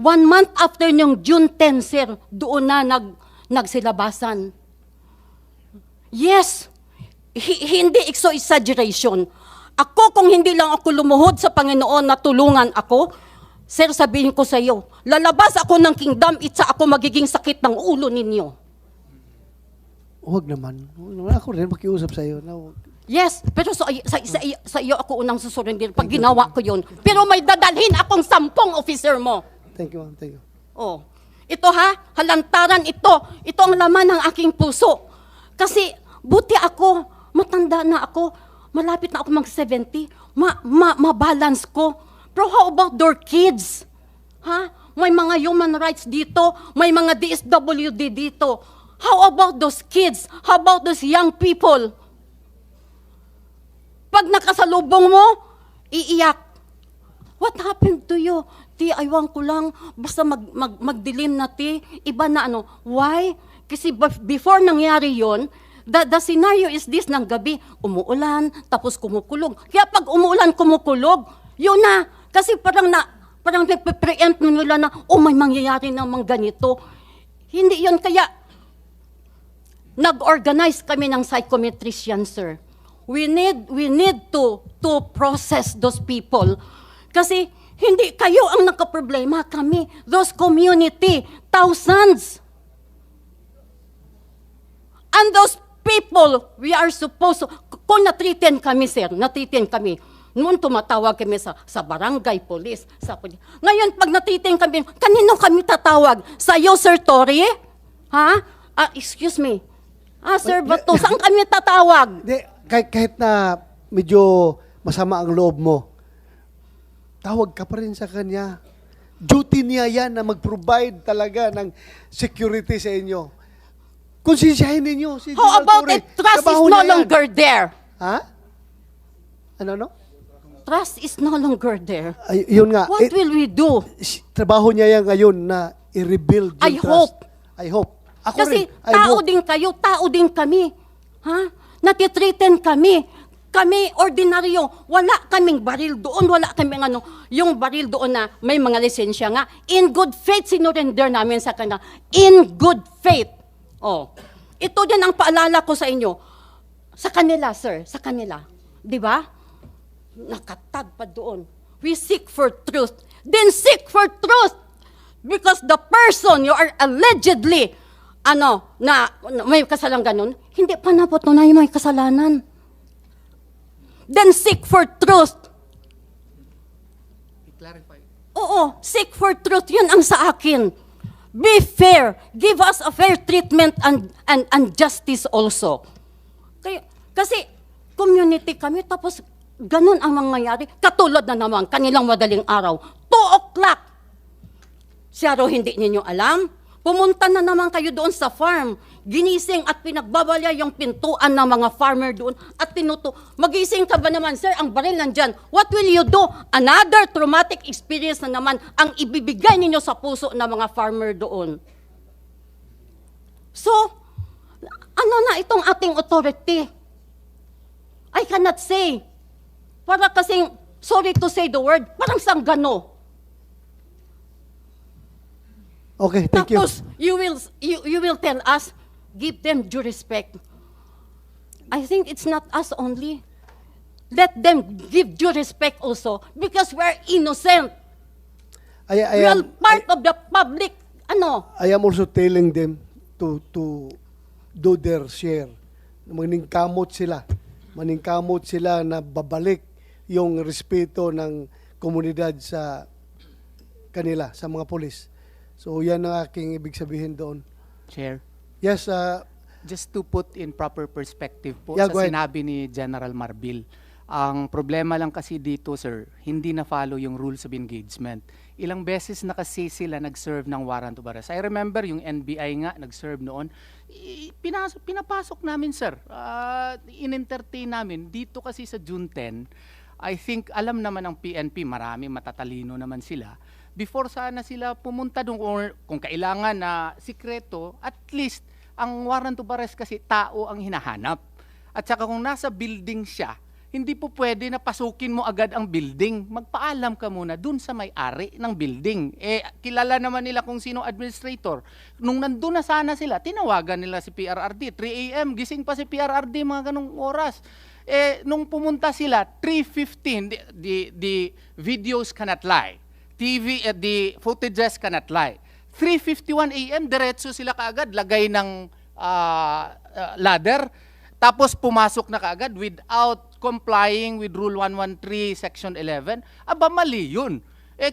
Speaker 7: 1 month after yung June 10, sir, doon na nagsilabasan. Yes, hindi exaggeration. Ako, kung hindi lang ako lumuhod sa Panginoon na tulungan ako, sir, sabihin ko sa iyo, lalabas ako ng kingdom, itsa ako magiging sakit ng ulo ninyo.
Speaker 2: Huwag naman. Ako rin makiusap sa iyo.
Speaker 7: Yes, pero sa iyo ako unang susurrender pag ginawa ko yun. Pero may dadalhin akong 10 officer mo.
Speaker 2: Thank you, ma'am. Thank you.
Speaker 7: Oh. Ito halantaran ito. Ito ang laman ng aking puso. Kasi buti ako, matanda na ako, malapit na ako mag-70, ma-balance ko. Pero how about their kids? Ha? May mga human rights dito, may mga DSWD dito. How about those kids? How about those young people? Pag nakasalubong mo, iiyak. What happened to you? Ti, aywan ko lang, basta magdilim na ti, iba na ano. Why? Kasi before nangyari yon, the scenario is this ng gabi, umuulan, tapos kumukulog. Kaya pag umuulan, kumukulog, yun na. Kasi parang nagpe-preempt nila na, may mangyayari namang ganito. Hindi yun, kaya nag-organize kami ng psychometrician, sir. We need to process those people. Kasi hindi kayo ang nakaproblema, kami. Those community, thousands. And those people, we are supposed to, kung natriten kami, sir, natriten kami, noon tumatawag kami sa barangay, police, sa police. Ngayon, pag natriten kami, kanino kami tatawag? Sa iyo, Sir Torre? Ha? Excuse me. Sir Bato, saan kami tatawag?
Speaker 2: Kahit na medyo masama ang loob mo, tawag ka pa rin sa kanya. Duty niya yan na mag-provide talaga ng security sa inyo. Konsensyahin ninyo si
Speaker 7: How
Speaker 2: General
Speaker 7: about
Speaker 2: Torre.
Speaker 7: it? Trust is
Speaker 2: Trabaho
Speaker 7: no
Speaker 2: niya yan.
Speaker 7: longer there.
Speaker 2: Ha? Ano?
Speaker 7: Trust is no longer there.
Speaker 2: Ay, yun nga.
Speaker 7: What will we do?
Speaker 2: Trabaho niya yan ngayon na i-rebuild yung
Speaker 7: I
Speaker 2: trust.
Speaker 7: hope.
Speaker 2: I hope. Ako
Speaker 7: Kasi
Speaker 2: rin. I
Speaker 7: tao
Speaker 2: hope.
Speaker 7: din kayo, tao din kami. Ha? Natitriten kami. Kami, ordinaryo, wala kaming baril doon, wala kaming yung baril doon na may mga lisensya nga. In good faith, sinurrender namin sa kanila. In good faith. Oh. Ito din ang paalala ko sa inyo. Sa kanila, sir, sa kanila. Di ba? Nakatag pa doon. We seek for truth. Then seek for truth. Because the person you are allegedly, na may kasalanan ganun, hindi pa napatunay may kasalanan. Then seek for truth. Oo, seek for truth. Yun ang sa akin. Be fair. Give us a fair treatment and justice also. Kasi community kami, tapos ganun ang mangyayari. Katulad na naman kanilang madaling araw, 2 o'clock. Siya raw hindi ninyo alam. Pumunta na naman kayo doon sa farm. Ginising at pinagbabalya yung pintuan ng mga farmer doon at magising ka ba naman, sir, ang baril nandyan. What will you do? Another traumatic experience na naman ang ibibigay ninyo sa puso ng mga farmer doon. So, ano na itong ating authority? I cannot say. Para kasing, sorry to say the word, parang sanggano.
Speaker 2: Okay, thank you.
Speaker 7: Tapos, you will tell us, give them due respect. I think it's not us only. Let them give due respect also because we're innocent. We are part of the public.
Speaker 2: I am also telling them to do their share. Maningkamot sila na babalik yung respeto ng komunidad sa kanila, sa mga pulis. So yan ang aking ibig sabihin doon.
Speaker 1: Chair,
Speaker 2: Yes,
Speaker 1: just to put in proper perspective po
Speaker 2: Yeah,
Speaker 1: sa
Speaker 2: go ahead.
Speaker 1: sinabi ni General Marbil, ang problema lang kasi dito, sir, hindi na follow yung rules of engagement. Ilang beses na kasi sila nag-serve ng warrant of arrest. I remember yung NBI nga nag-serve noon. Pinapasok namin, sir. In-entertain namin. Dito kasi sa June 10, I think alam naman ng PNP, marami matatalino naman sila. Before sana sila pumunta doon or kung kailangan na sikreto, at least ang warrant of arrest kasi tao ang hinahanap. At saka kung nasa building siya, hindi po pwede na pasukin mo agad ang building. Magpaalam ka muna dun sa may-ari ng building. Kilala naman nila kung sino administrator. Nung nandun na sana sila, tinawagan nila si PRRD. 3 a.m., gising pa si PRRD mga ganong oras. Nung pumunta sila, 3:15, the videos cannot lie. The footages cannot lie. 3:51 a.m., diretso sila kaagad, lagay ng ladder, tapos pumasok na kaagad without complying with Rule 113, Section 11. Aba, mali yun.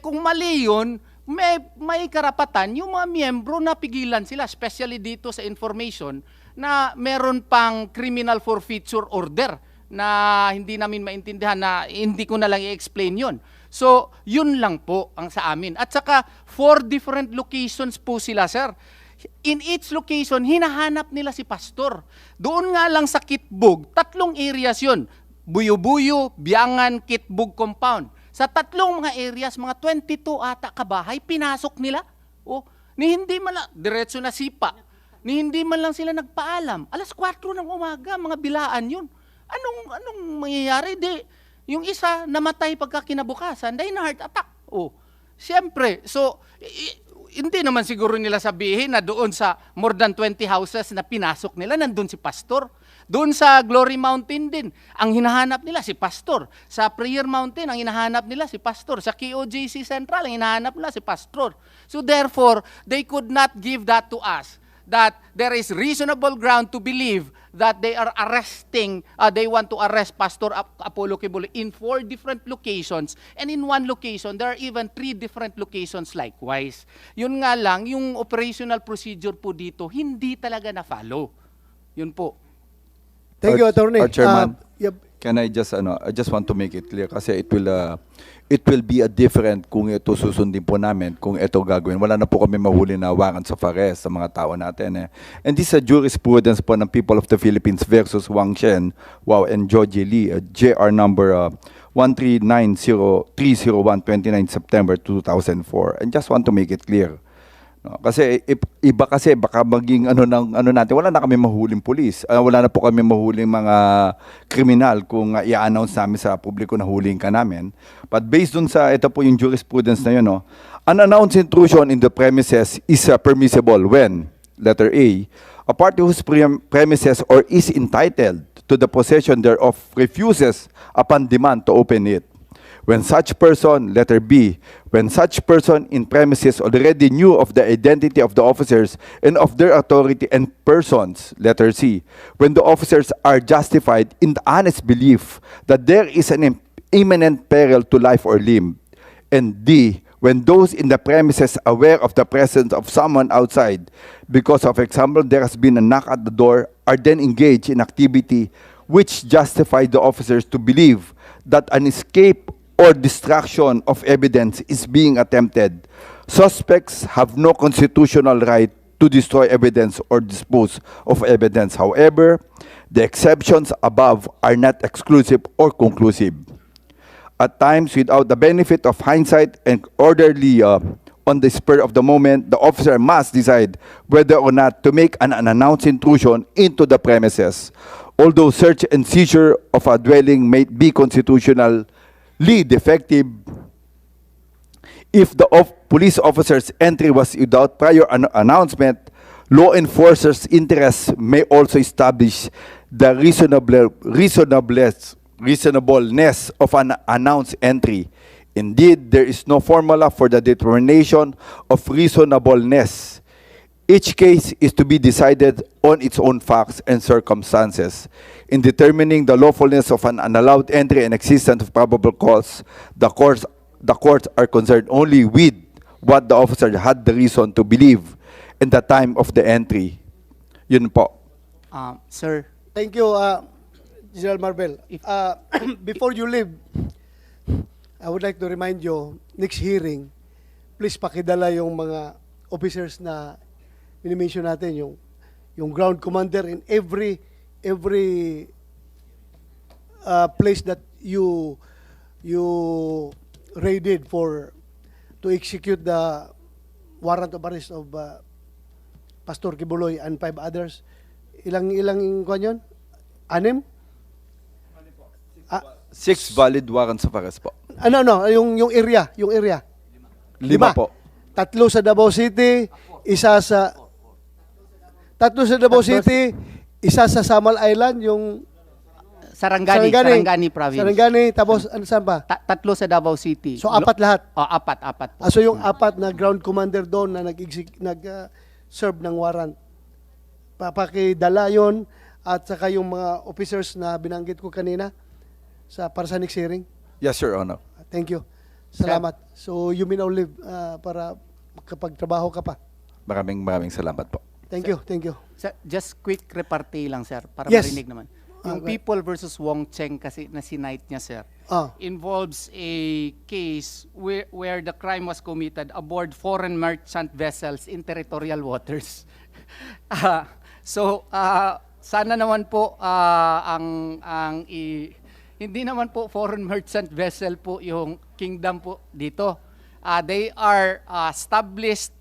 Speaker 1: Kung mali yun, may karapatan yung mga miyembro na pigilan sila, especially dito sa information, na meron pang criminal forfeiture order na hindi namin maintindihan, na hindi ko na lang i-explain yun. So, yun lang po ang sa amin. At saka, 4 different locations po sila, sir. In each location, hinahanap nila si pastor. Doon nga lang sa Kitbug, 3 areas yun. Buyo-Buyo, Biangan, Kitbug Compound. Sa 3 mga areas, mga 22 ata kabahay, pinasok nila. Ni hindi man lang, diretso na sipa. Ni hindi man lang sila nagpaalam. 4:00 ng umaga, mga bilaan yun. Anong mangyayari? Yung isa namatay pagka kinabukasan dahil na heart attack. Siyempre, so hindi naman siguro nila sabihin na doon sa more than 20 houses na pinasok nila, nandun si pastor. Doon sa Glory Mountain din, ang hinahanap nila si pastor. Sa Prayer Mountain, ang hinahanap nila si pastor. Sa KOJC Central, ang hinahanap nila si pastor. So therefore, they could not give that to us, that there is reasonable ground to believe that they are arresting, they want to arrest Pastor Apollo Kibuloy in 4 different locations, and in 1 location, there are even 3 different locations likewise. Yun nga lang, yung operational procedure po dito, hindi talaga na-follow. Yun po.
Speaker 2: Thank you, Attorney.
Speaker 5: Our Chairman,
Speaker 2: Yep.
Speaker 5: can I just want to make it clear kasi it will be a different kung ito susundin po namin, kung ito gagawin. Wala na po kami mahuli na warrant of arrest sa mga tao natin. And this is a jurisprudence po ng People of the Philippines versus Wang Shen, and Georgie Lee, JR number 1390301, 29 September 2004. And just want to make it clear. No, kasi iba kasi baka maging natin, wala na kami mahuling pulis. Wala na po kami mahuling mga kriminal kung i-announce namin sa publiko na huling ka namin. But based dun sa ito po yung jurisprudence na yun, unannounced intrusion in the premises is permissible when, letter A party whose premises or is entitled to the possession thereof refuses upon demand to open it. When such person, letter B, when such person in premises already knew of the identity of the officers and of their authority and persons, letter C, when the officers are justified in the honest belief that there is an imminent peril to life or limb, and D, when those in the premises aware of the presence of someone outside, because, of example, there has been a knock at the door, are then engaged in activity which justify the officers to believe that an escape or destruction of evidence is being attempted, suspects have no constitutional right to destroy evidence or dispose of evidence. However, the exceptions above are not exclusive or conclusive. At times, without the benefit of hindsight and orderly on the spur of the moment, the officer must decide whether or not to make an unannounced intrusion into the premises. Although search and seizure of a dwelling may be constitutionally defective, if the police officer's entry was without prior announcement, law enforcers' interests may also establish the reasonableness of an announced entry. Indeed, there is no formula for the determination of reasonableness. Each case is to be decided on its own facts and circumstances. In determining the lawfulness of an unallowed entry and existence of probable cause, the courts are concerned only with what the officer had the reason to believe in the time of the entry. Yun po.
Speaker 1: Sir,
Speaker 2: Thank you, General Marbel. Before you leave, I would like to remind you, next hearing, please pakidala yung mga officers na minimension natin, yung ground commander in every place that you raided to execute the warrant of arrest of Pastor Kibuloy and 5 others. Ilang kwan yun? 6?
Speaker 5: 6 valid warrants of arrest po.
Speaker 2: Yung area.
Speaker 5: 5 po.
Speaker 2: 3 sa Davao City, isa sa 3 sa Davao City, isa sa Samal Island, yung
Speaker 1: Sarangani province.
Speaker 2: Sarangani, tapos ano saan pa?
Speaker 1: 3 sa Davao City.
Speaker 2: So 4 lahat.
Speaker 1: Apat po.
Speaker 2: So yung 4 na ground commander doon na nag-serve ng warrant. Papakidala yon at saka yung mga officers na binanggit ko kanina para sa next hearing.
Speaker 5: Yes, Your Honor.
Speaker 2: Thank you. Salamat. So you may now leave para kapag trabaho ka pa.
Speaker 5: Maraming salamat po.
Speaker 2: Thank you.
Speaker 1: Sir, just quick repartee lang, sir, para
Speaker 2: Yes.
Speaker 1: marinig naman. Yung
Speaker 2: Okay.
Speaker 1: People versus Wong Cheng kasi na sinight niya, sir, involves a case where the crime was committed aboard foreign merchant vessels in territorial waters. Sana naman po hindi naman po foreign merchant vessel po yung kingdom po dito. They are established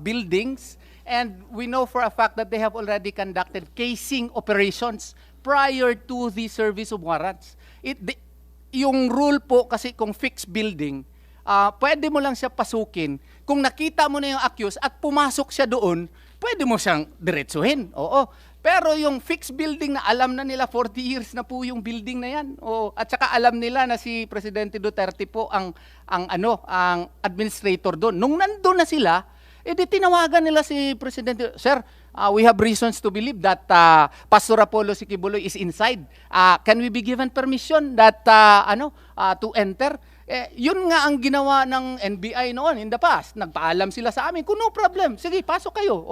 Speaker 1: buildings, and we know for a fact that they have already conducted casing operations prior to the service of warrants. Yung rule po kasi kung fixed building, pwede mo lang siya pasukin. Kung nakita mo na yung accused at pumasok siya doon, pwede mo siyang diretsuhin. Oo. Pero yung fixed building na alam na nila 40 years na po yung building na yan. At saka alam nila na si Presidente Duterte po ang administrator doon. Nung nandun na sila, di tinawagan nila si Presidente, Sir, we have reasons to believe that Pastor Apollo Kibuloy is inside. Can we be given permission that to enter? Yun nga ang ginawa ng NBI noon in the past. Nagpaalam sila sa amin, no problem, sige, pasok kayo.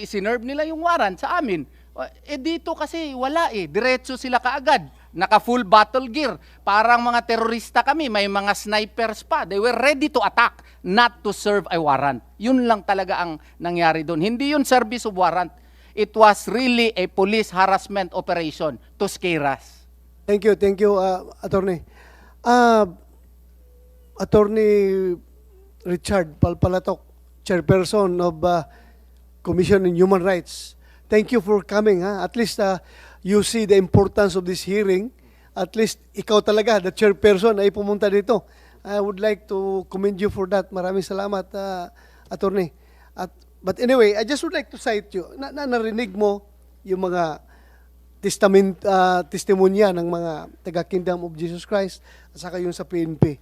Speaker 1: Sinerve nila yung warrant sa amin. Dito kasi wala diretso sila kaagad. Naka full battle gear. Parang mga terorista kami, may mga snipers pa. They were ready to attack, not to serve a warrant. Yun lang talaga ang nangyari doon. Hindi yun service of warrant. It was really a police harassment operation to scare us.
Speaker 2: Thank you, Attorney. Attorney Richard Palpalatok, Chairperson of Commission on Human Rights. Thank you for coming. At least you see the importance of this hearing. At least ikaw talaga, the chairperson, ay pumunta dito. I would like to commend you for that. Maraming salamat, Attorney. But anyway, I just would like to cite you. Narinig mo yung mga testimonya ng mga taga-Kingdom of Jesus Christ at saka yung sa PNP.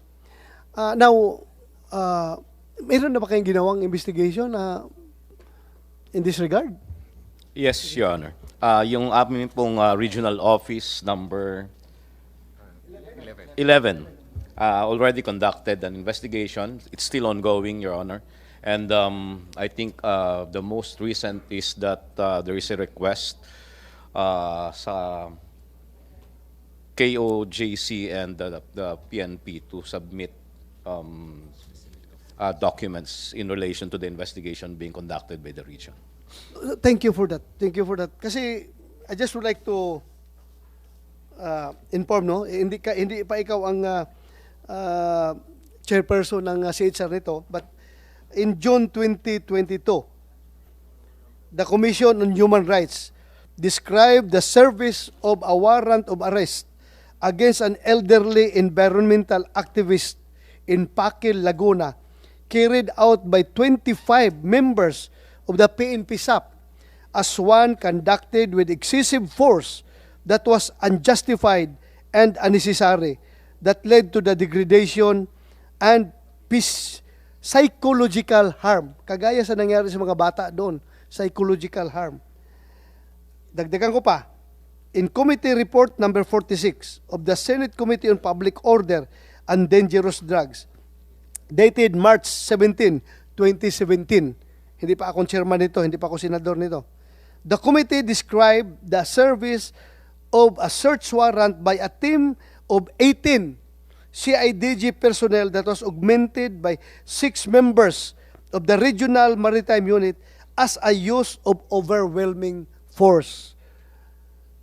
Speaker 2: Now, mayroon na ba kayong ginawang investigation in this regard?
Speaker 8: Yes, Your Honor. Yung aming pong regional office number 11 already conducted an investigation. It's still ongoing, Your Honor. And I think the most recent is that there is a request sa KOJC and the PNP to submit documents in relation to the investigation being conducted by the region.
Speaker 2: Thank you for that. Thank you for that. Kasi I just would like to inform, no? Hindi pa ikaw ang chairperson ng CHR nito, but in June 2022, the Commission on Human Rights described the service of a warrant of arrest against an elderly environmental activist in Paquil, Laguna, carried out by 25 members of the PNP SAP as one conducted with excessive force that was unjustified and unnecessary, that led to the degradation and psychological harm. Kagaya sa nangyari sa mga bata doon, psychological harm. Dagdagan ko pa, in Committee Report number 46 of the Senate Committee on Public Order and Dangerous Drugs, dated March 17, 2017. Hindi pa akong chairman nito, hindi pa ako senador nito. The committee described the service of a search warrant by a team of 18 CIDG personnel that was augmented by 6 members of the Regional Maritime Unit as a use of overwhelming force.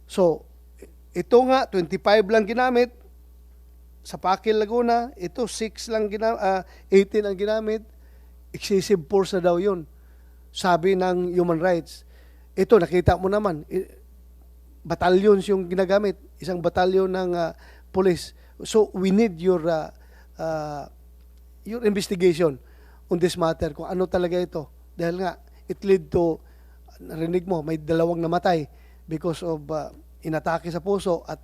Speaker 2: So, ito nga, 25 lang ginamit sa Paquil, Laguna. Ito, 18 ang ginamit. Excessive force na daw yun, sabi ng Human Rights. Ito, nakita mo naman, batalyon yung ginagamit, isang batalyon ng police. So, we need your investigation on this matter, kung ano talaga ito. Dahil nga, it led to, narinig mo, may 2 namatay because of inatake sa puso, at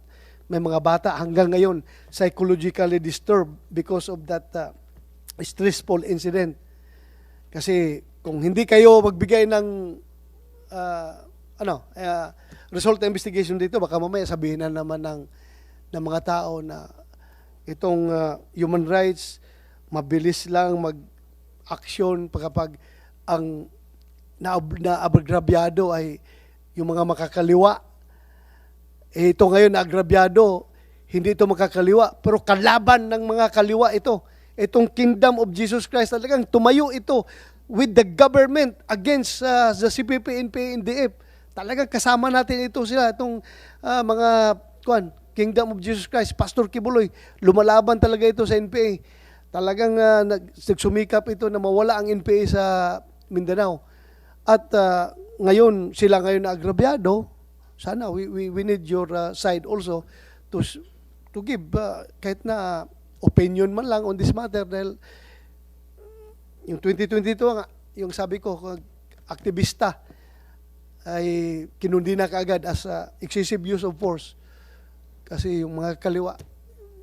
Speaker 2: may mga bata hanggang ngayon psychologically disturbed because of that stressful incident. Kasi kung hindi kayo magbigay ng result ng investigation dito, baka mamaya sabihin na naman ng mga tao na itong human rights, mabilis lang mag-action kapag ang naagrabyado ay yung mga makakaliwa. Ito ngayon na agrabyado, hindi ito makakaliwa, pero kalaban ng mga kaliwa ito. Itong Kingdom of Jesus Christ, talagang tumayo ito with the government against the CPP, NPA, NDF. Talagang kasama natin ito sila, itong mga Kingdom of Jesus Christ, Pastor Kibuloy, lumalaban talaga ito sa NPA. Talagang nagsumikap ito na mawala ang NPA sa Mindanao. At ngayon, sila ngayon na agrabyado. Sana we need your side also to give kahit na opinion man lang on this matter, dahil yung 2022 nga, yung sabi ko, aktivista ay kinundi na kaagad as excessive use of force. Kasi yung mga kaliwa,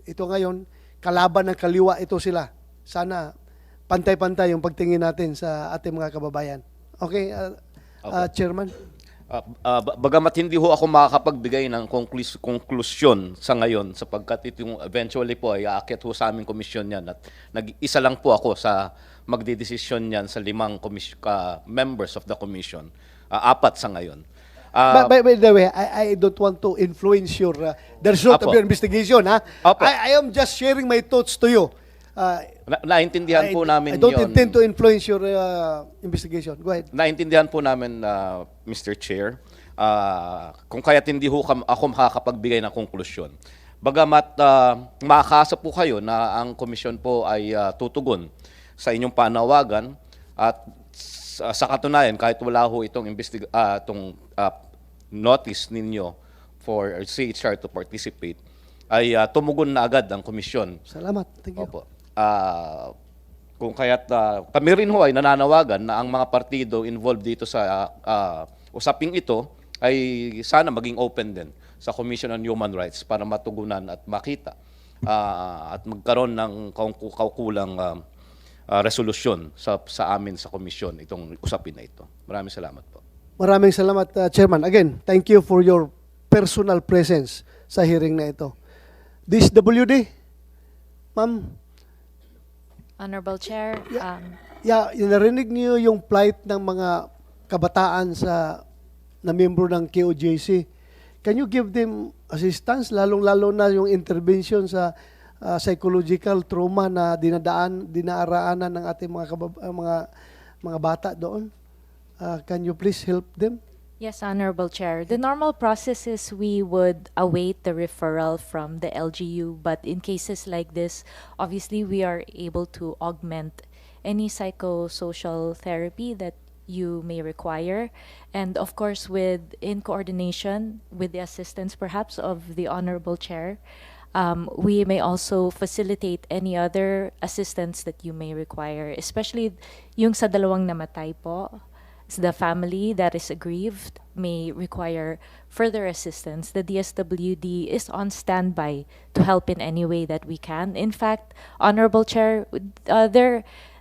Speaker 2: ito ngayon, kalaban ng kaliwa ito sila. Sana pantay-pantay yung pagtingin natin sa ating mga kababayan. Okay, Chairman?
Speaker 8: Bagamat hindi ho ako makakapagbigay ng konklusyon sa ngayon, sapagkat itong eventually po ay aakyat ho sa aming komisyon yan, at nag-isa lang po ako sa magdidesisyon yan sa 5 members of the commission, 4 sa ngayon.
Speaker 2: By the way, I don't want to influence the result of your investigation. Ha? I am just sharing my thoughts to you.
Speaker 8: Naintindihan po namin
Speaker 2: I don't
Speaker 8: yun.
Speaker 2: intend to influence your investigation. Go ahead.
Speaker 8: Naintindihan po namin, Mr. Chair, kung kaya't hindi ho ako makakapagbigay ng konklusyon. Bagamat makakasa po kayo na ang komisyon po ay tutugon sa inyong panawagan, at sa katunayan, kahit wala ho itong notice ninyo for CHR to participate, ay tumugon na agad ang komisyon.
Speaker 2: Salamat. Thank you.
Speaker 8: Opo. Kung kaya't kami rin ho ay nananawagan na ang mga partido involved dito sa usaping ito ay sana maging open din sa Commission on Human Rights para matugunan at makita at magkaroon ng kaukulang resolusyon sa amin sa komisyon itong usapin na ito. Maraming salamat po.
Speaker 2: Maraming salamat, Chairman. Again, thank you for your personal presence sa hearing na ito. This WD, ma'am.
Speaker 9: Honorable Chair,
Speaker 2: Narinig niyo yung plight ng mga kabataan na miyembro ng KOJC. can you give them assistance, lalong-lalo na yung intervention sa psychological trauma na dinaaraanan ng ating mga bata doon? Can you please help them?
Speaker 9: Yes, Honorable Chair. The normal process is we would await the referral from the LGU, but in cases like this, obviously we are able to augment any psychosocial therapy that you may require. And of course, in coordination with the assistance perhaps of the Honorable Chair, we may also facilitate any other assistance that you may require, especially yung sa dalawang namatay po. The family that is aggrieved may require further assistance. The DSWD is on standby to help in any way that we can. In fact, Honorable Chair,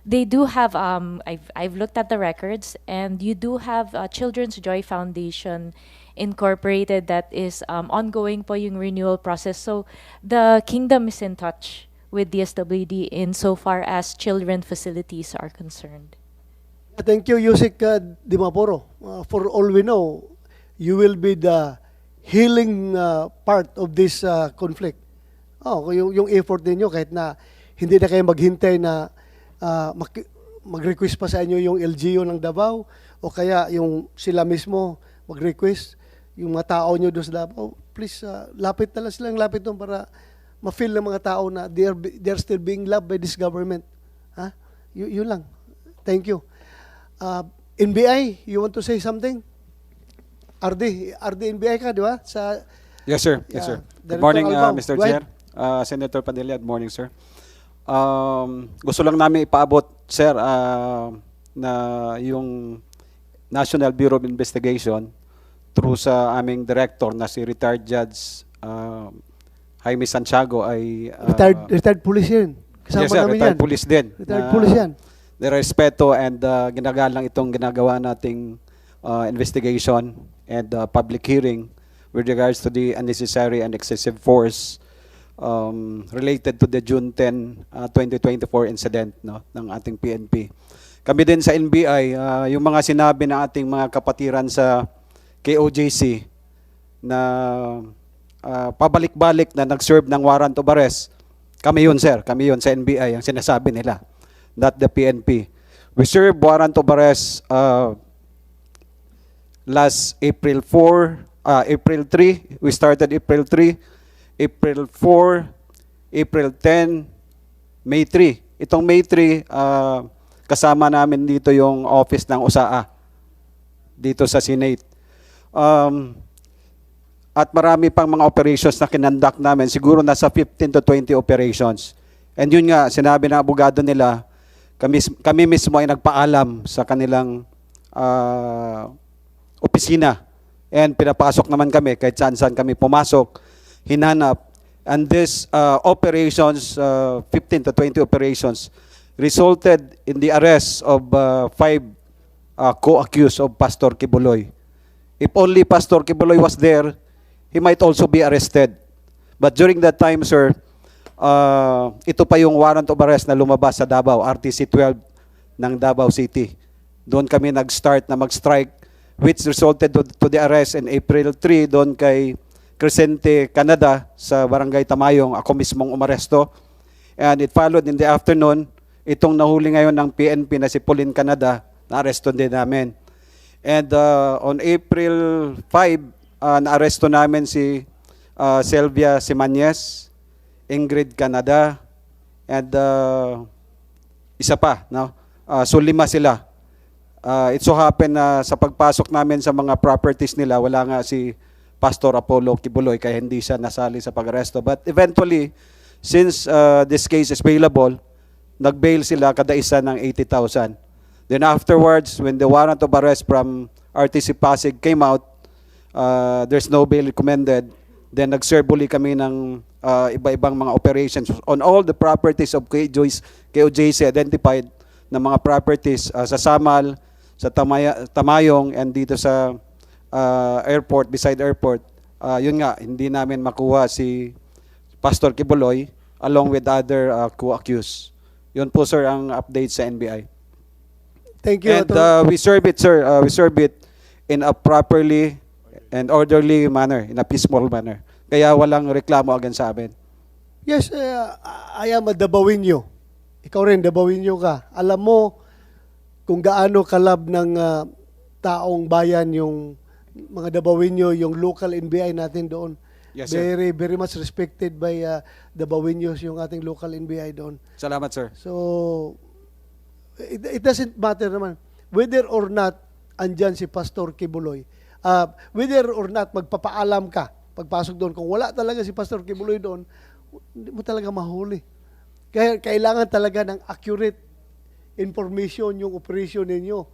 Speaker 9: they do have, I've looked at the records, and you do have Children's Joy Foundation Incorporated that is ongoing po yung renewal process. So the Kingdom is in touch with DSWD insofar as children facilities are concerned.
Speaker 2: Thank you, Yusik Dimaporo. For all we know, you will be the healing part of this conflict. Yung effort ninyo, kahit na hindi na kayo maghintay na mag-request pa sa inyo yung LGU ng Davao, o kaya yung sila mismo mag-request, yung mga tao nyo doon sa Davao, please, lapit na lang silang lapit doon para ma-feel ng mga tao na they're still being loved by this government. Yun lang. Thank you. NBI, you want to say something? RD NBI ka, di ba?
Speaker 10: Yes, sir. Yes, sir. Good
Speaker 2: Director
Speaker 10: morning,
Speaker 2: Albao.
Speaker 10: Mr.
Speaker 2: Go ahead.
Speaker 10: Chair. Senator Padilla, good morning, sir. Gusto lang namin ipaabot, sir, na yung National Bureau of Investigation through sa aming director na si retired Judge Jaime Santiago ay...
Speaker 2: retired police yan. Kasama
Speaker 10: yes, sir.
Speaker 2: namin
Speaker 10: Retired
Speaker 2: yan.
Speaker 10: police din.
Speaker 2: Retired police yan.
Speaker 10: Respeto and ginagalang itong ginagawa nating investigation and public hearing with regards to the unnecessary and excessive force related to the June 10, 2024 incident, no, ng ating PNP. Kami din sa NBI, yung mga sinabi ng ating mga kapatiran sa KOJC na pabalik-balik na nag-serve ng warrant of arrest, kami yun, sir. Kami yun sa NBI, ang sinasabi nila. Not the PNP. We served warrant of arrest last April 3. We started April 3, April 4, April 10, May 3. Itong May 3, kasama namin dito yung office ng USAA dito sa Senate. At marami pang mga operations na kinandak namin. Siguro nasa 15 to 20 operations. And yun nga, sinabi ng abogado nila, kami mismo ay nagpaalam sa kanilang opisina. And pinapasok naman kami, kahit saan-saan kami pumasok, hinanap. And this operations, 15 to 20 operations, resulted in the arrest of 5 co-accused of Pastor Kibuloy. If only Pastor Kibuloy was there, he might also be arrested. But during that time, sir, ito pa yung warrant of arrest na lumabas sa Davao, RTC 12 ng Davao City. Doon kami nag-start na mag-strike, which resulted to the arrest in April 3 doon kay Crescente, Canada, sa Barangay Tamayong. Ako mismong umaresto. And it followed in the afternoon, itong nahuli ngayon ng PNP na si Pauline Canada, na-aresto din namin. And on April 5, na-aresto namin si Sylvia Simanes, Ingrid Canada, and isa pa, no? So 5 sila. It so happen na sa pagpasok namin sa mga properties nila, wala nga si Pastor Apollo Kibuloy, kaya hindi siya nasali sa pag-aresto. But eventually, since this case is bailable, nag-bail sila kada isa ng 80,000. Then afterwards, when the warrant of arrest from RTC Pasig came out, there's no bail recommended. Then nag-serve uli kami ng iba-ibang mga operations on all the properties of KOJC identified na mga properties sa Samal, sa Tamayong, and dito sa airport, beside airport. Yun nga, hindi namin makuha si Pastor Kibuloy along with other co-accused. Yun po, sir, ang update sa NBI.
Speaker 2: Thank you.
Speaker 10: And we serve it, sir. We serve it in a properly and orderly manner, in a peaceful manner. Kaya walang reklamo against sa amin.
Speaker 2: Yes, I am a Dabawinyo. Ikaw rin, Dabawinyo ka. Alam mo kung gaano kalab ng taong bayan yung mga Dabawinyo, yung local NBI natin doon.
Speaker 10: Yes, sir.
Speaker 2: Very, very much respected by Dabawinyos yung ating local NBI doon.
Speaker 10: Salamat, sir.
Speaker 2: So, it doesn't matter naman whether or not andyan si Pastor Kibuloy. Whether or not magpapaalam ka pagpasok doon. Kung wala talaga si Pastor Kibuloy doon, hindi mo talaga mahuli. Kaya kailangan talaga ng accurate information yung operation ninyo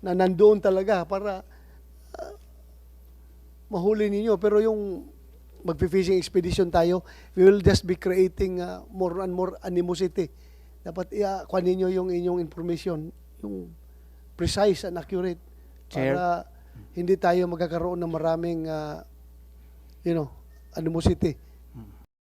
Speaker 2: na nandoon talaga para mahuli ninyo. Pero yung magpi-fishing expedition tayo, we will just be creating more and more animosity. Dapat kuha ninyo yung inyong information, yung precise and accurate,
Speaker 1: Chair.
Speaker 2: para hindi tayo magkakaroon ng maraming animosity.